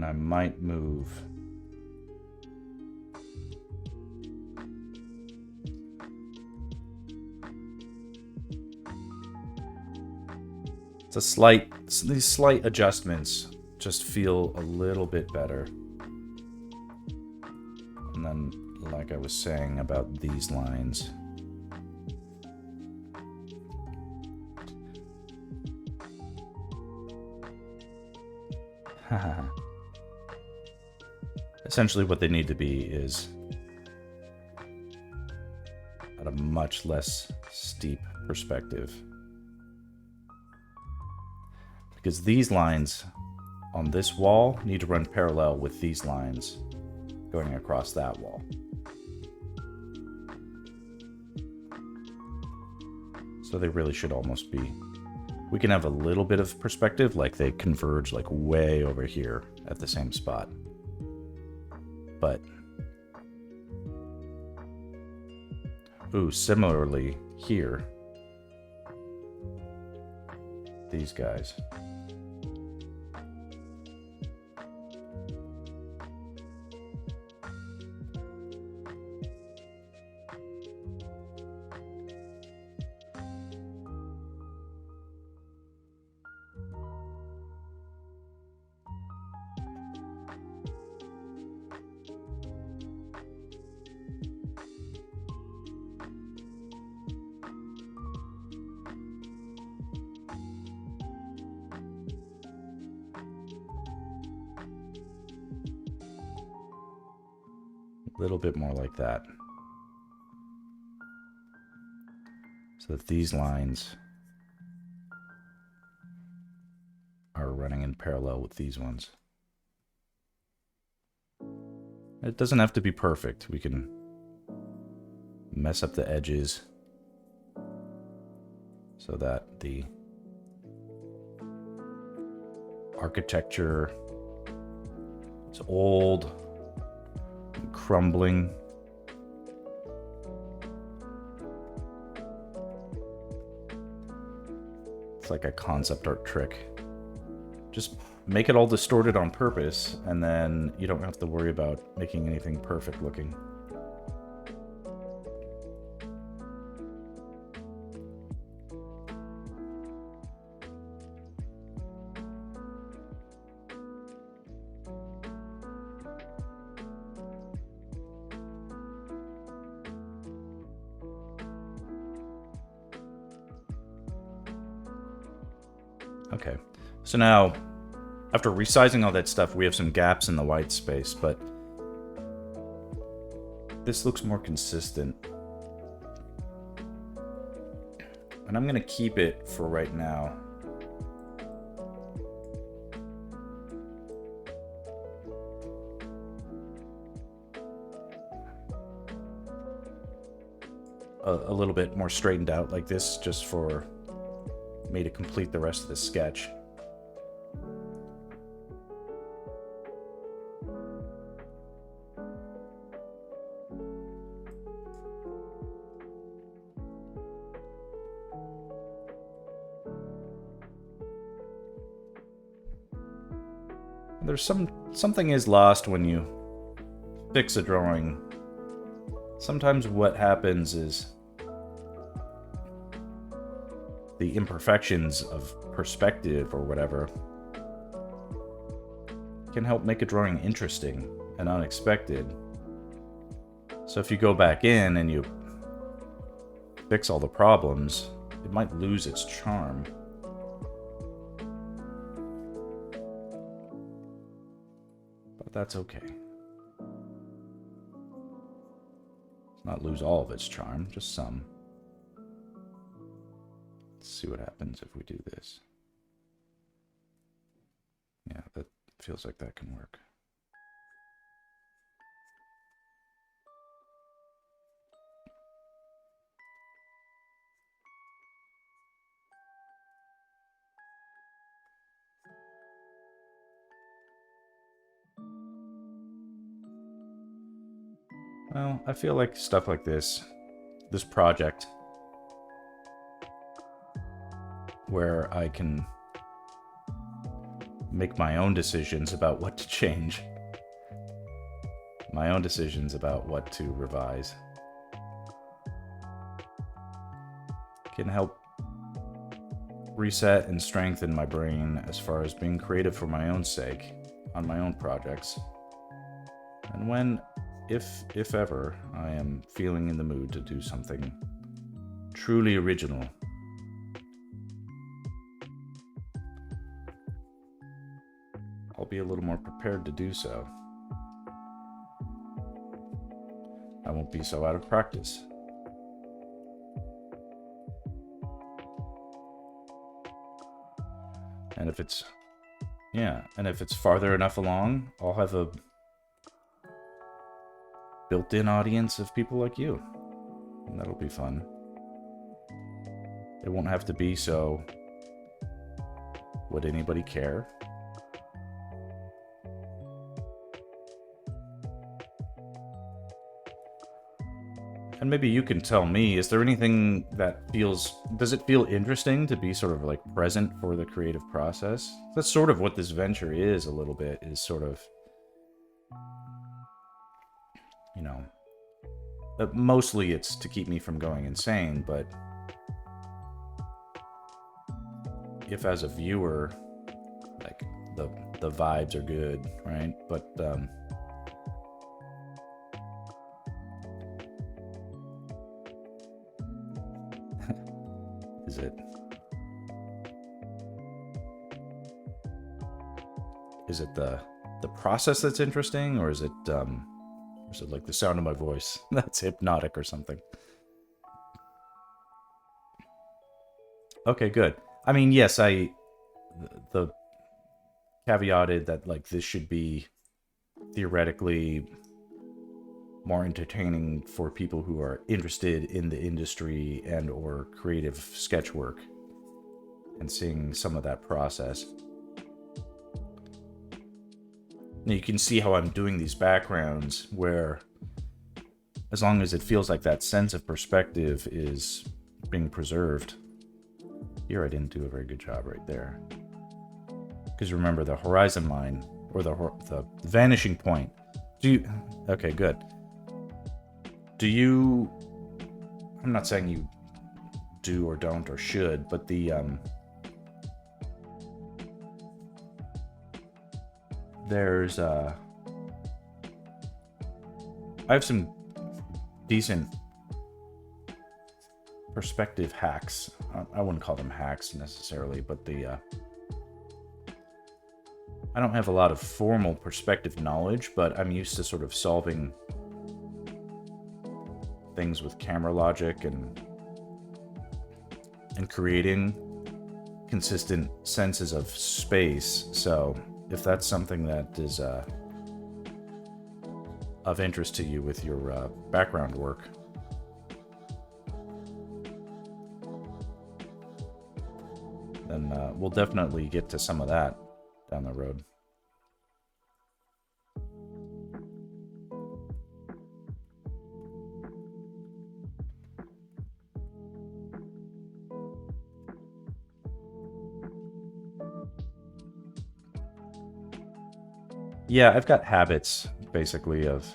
And I might move these slight adjustments just feel a little bit better. And then, like I was saying about these lines, essentially what they need to be is at a much less steep perspective. Because these lines on this wall need to run parallel with these lines going across that wall. So they really should almost be. We can have a little bit of perspective, like they converge like way over here at the same spot. But, ooh, similarly here, these guys. A little bit more like that. So that these lines are running in parallel with these ones. It doesn't have to be perfect. We can mess up the edges so that the architecture is old and crumbling. It's like a concept art trick. Just make it all distorted on purpose, and then you don't have to worry about making anything perfect looking. Okay, so now, after resizing all that stuff, we have some gaps in the white space, but this looks more consistent. And I'm going to keep it for right now. A little bit more straightened out like this, just for me to complete the rest of the sketch. There's something is lost when you fix a drawing. Sometimes what happens is the imperfections of perspective or whatever can help make a drawing interesting and unexpected. So if you go back in and you fix all the problems, it might lose its charm. But that's okay. Let's not lose all of its charm, just some. Let's see what happens if we do this. Yeah, that feels like that can work. Well, I feel like stuff like this project, where I can make my own decisions about what to change, my own decisions about what to revise. Can help reset and strengthen my brain as far as being creative for my own sake on my own projects. And when, if ever, I am feeling in the mood to do something truly original, I'll be a little more prepared to do so. I won't be so out of practice. And if it's farther enough along, I'll have a built-in audience of people like you. And that'll be fun. It won't have to be so, would anybody care? And maybe you can tell me, is there anything that does it feel interesting to be sort of like present for the creative process? That's sort of what this venture is a little bit, is sort of, you know, mostly it's to keep me from going insane, but if as a viewer, like the vibes are good, right? But is it the process that's interesting, or is it like the sound of my voice that's hypnotic or something? Okay, good. I mean, yes, the caveated that like this should be theoretically more entertaining for people who are interested in the industry and or creative sketch work and seeing some of that process. Now you can see how I'm doing these backgrounds where, as long as it feels like that sense of perspective is being preserved. Here I didn't do a very good job right there. Because remember, the horizon line, or the vanishing point. Okay, good. I'm not saying you do or don't or should, but there's I have some decent perspective hacks. I wouldn't call them hacks necessarily, but I don't have a lot of formal perspective knowledge, but I'm used to sort of solving things with camera logic and creating consistent senses of space. So if that's something that is of interest to you with your background work, then we'll definitely get to some of that down the road. Yeah, I've got habits basically of,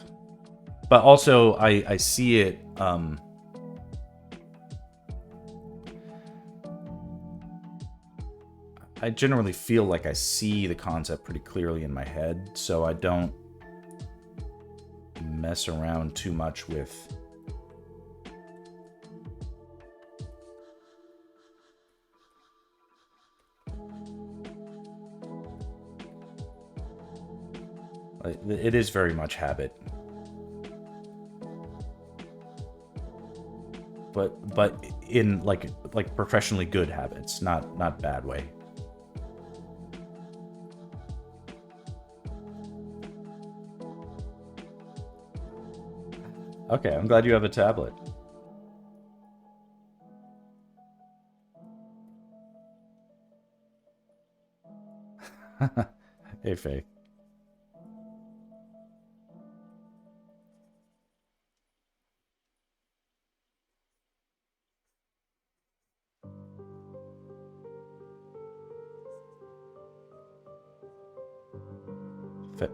but also I see it. I generally feel like I see the concept pretty clearly in my head, so I don't mess around too much with it is very much habit, but in like professionally good habits, not bad way. Okay, I'm glad you have a tablet. Hey, Faye.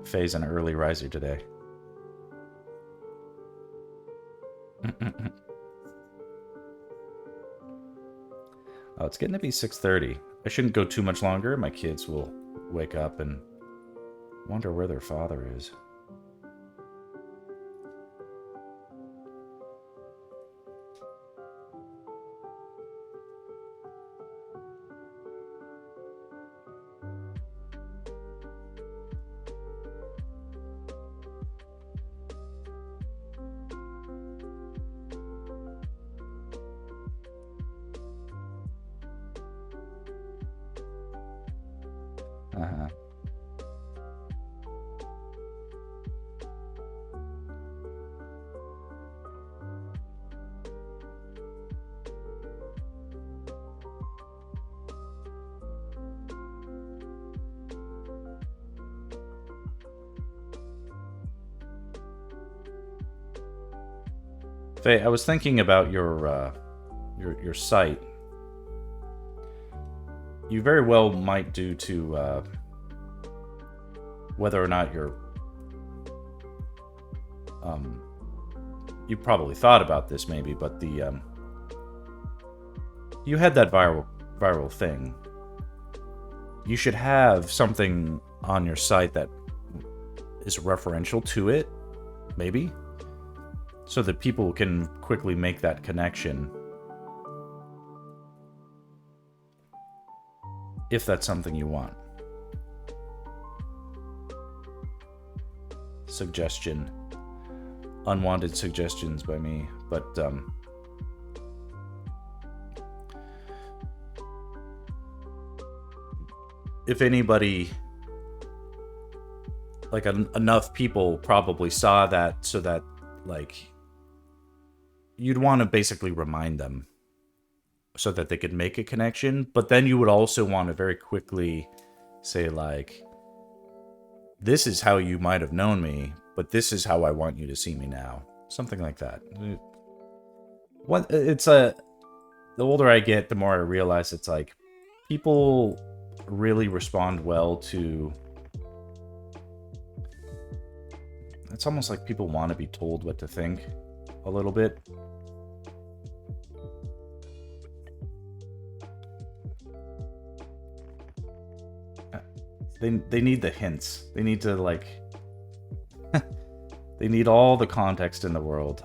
Faye's an early riser today. Oh, it's getting to be 6:30. I shouldn't go too much longer. My kids will wake up and wonder where their father is. Uh-huh. Faye, I was thinking about your site. You very well might do to whether or not you're you probably thought about this maybe, but the you had that viral thing. You should have something on your site that is referential to it, maybe, so that people can quickly make that connection. If that's something you want. Suggestion. Unwanted suggestions by me, but if anybody, like enough people probably saw that, so that like you'd want to basically remind them so that they could make a connection, but then you would also want to very quickly say like, this is how you might have known me, but this is how I want you to see me now. Something like that. The older I get, the more I realize it's like people really respond well to. It's almost like people want to be told what to think a little bit. They need the hints. They need to like they need all the context in the world,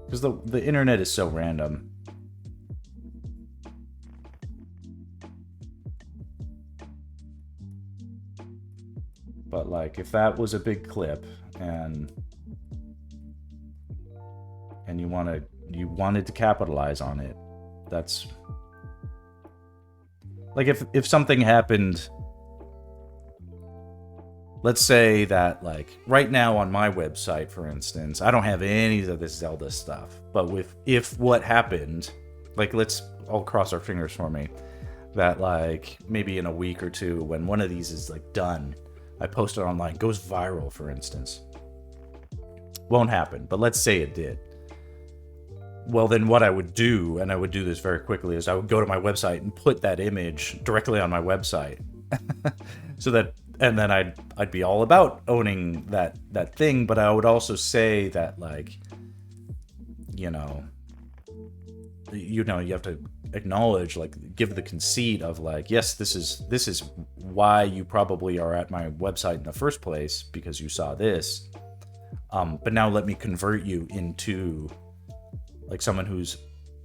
because the internet is so random. But like if that was a big clip and you wanted to capitalize on it, that's like if something happened. Let's say that, like, right now on my website, for instance, I don't have any of this Zelda stuff. But if what happened, like, let's all cross our fingers for me, that, like, maybe in a week or two, when one of these is, like, done, I post it online, goes viral, for instance. Won't happen, but let's say it did. Well, then what I would do, and I would do this very quickly, is I would go to my website and put that image directly on my website. So that, and then I'd be all about owning that thing, but I would also say that, like, you have to acknowledge, like, give the conceit of, like, yes, this is why you probably are at my website in the first place, because you saw this. But now let me convert you into, like, someone who's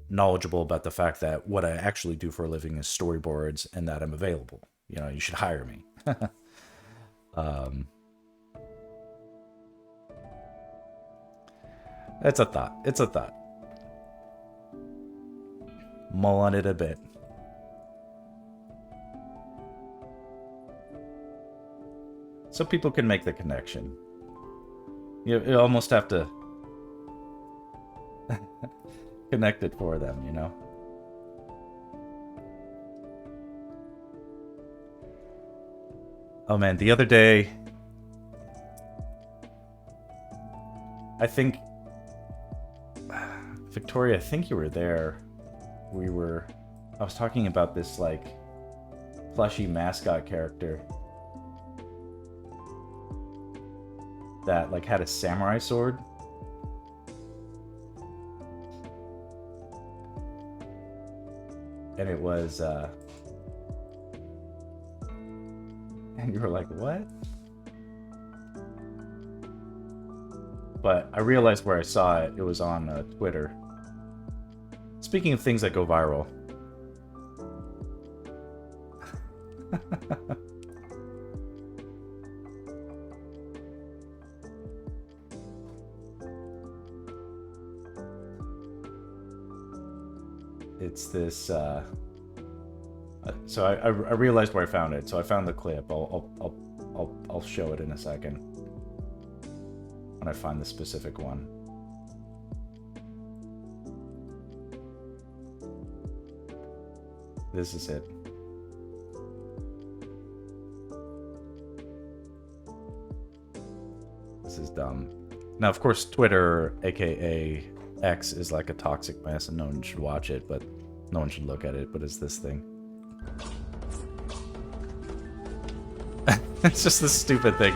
knowledgeable about the fact that what I actually do for a living is storyboards and that I'm available. You should hire me. It's a thought. Mull on it a bit. So people can make the connection. You almost have to connect it for them, Oh man, the other day, I think, Victoria, I think you were there. I was talking about this, like, plushy mascot character. that like had a samurai sword. And it was and you were like, what? But I realized where I saw it. It was on Twitter. Speaking of things that go viral. It's this. So I realized where I found it. So I found the clip. I'll show it in a second when I find the specific one. This is it. This is dumb. Now, of course, Twitter, aka X, is like a toxic mess, and no one should watch it, but no one should look at it. But it's this thing. It's just this stupid thing.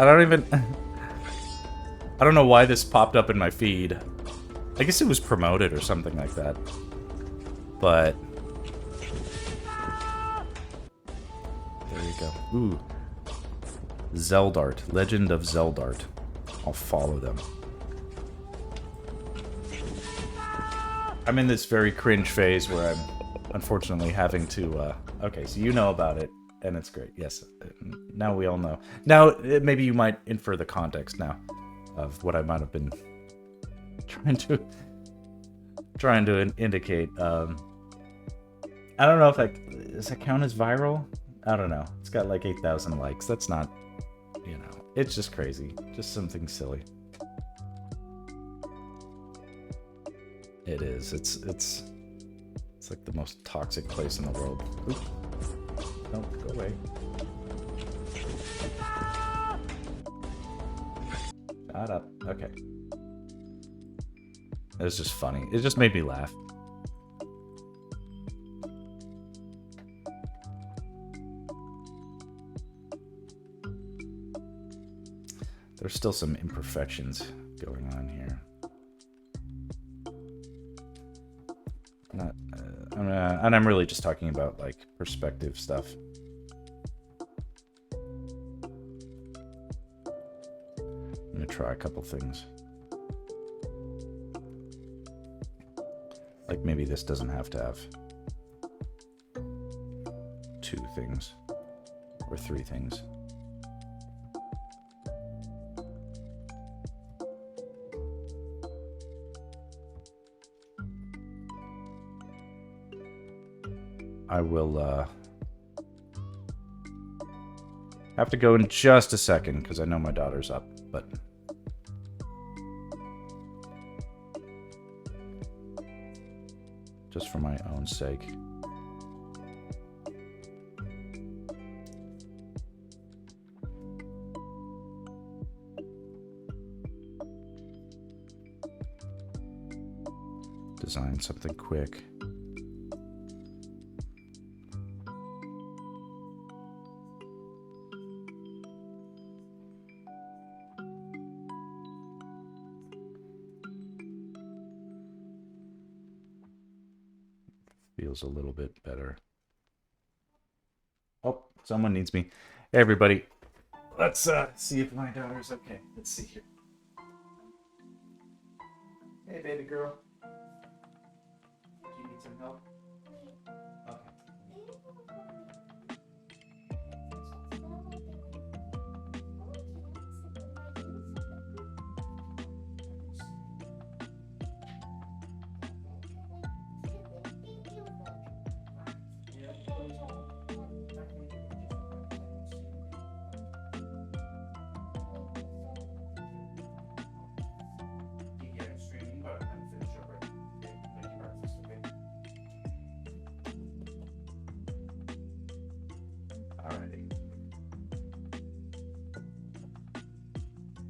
I don't know why this popped up in my feed. I guess it was promoted or something like that. But there you go. Ooh. Zeldart. Legend of Zeldart. I'll follow them. I'm in this very cringe phase where I'm unfortunately having to okay, so you know about it, and it's great. Yes. Now we all know. Now maybe you might infer the context now of what I might have been trying to indicate. I don't know if does that count as viral? I don't know. It's got like 8,000 likes. That's not, you know, it's just crazy. Just something silly. It is. It's like the most toxic place in the world. Oop. No, go away. Shut up. Okay. It was just funny. It just made me laugh. There's still some imperfections going on here. And I'm really just talking about like perspective stuff. I'm gonna try a couple things. Like maybe this doesn't have to have 2 things or 3 things. I will have to go in just a second because I know my daughter's up, but just for my own sake. Design something quick. Feels a little bit better. Oh, someone needs me. Hey, everybody. Let's see if my daughter's okay. Let's see here. Hey, baby girl. Do you need some help? Okay.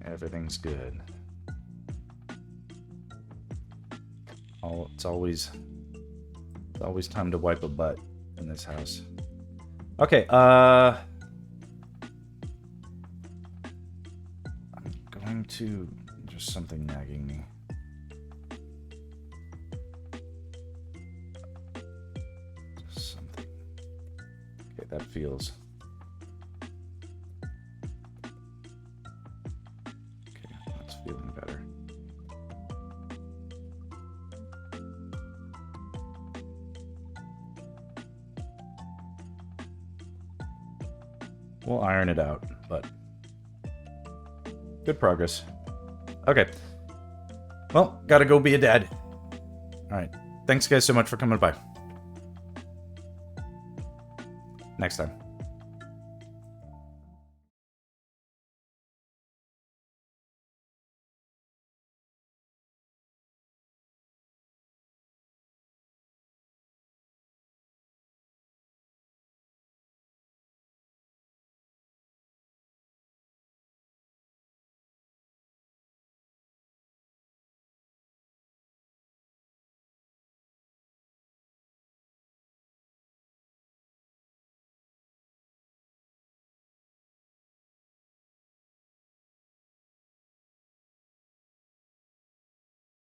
Everything's good. It's always time to wipe a butt in this house. Okay, I'm going to... Just something nagging me. Just something. Okay, that feels... Okay, that's feeling better. We'll iron it out, but good progress. Okay. Well, gotta go be a dad. Alright. Thanks guys so much for coming by. Next time.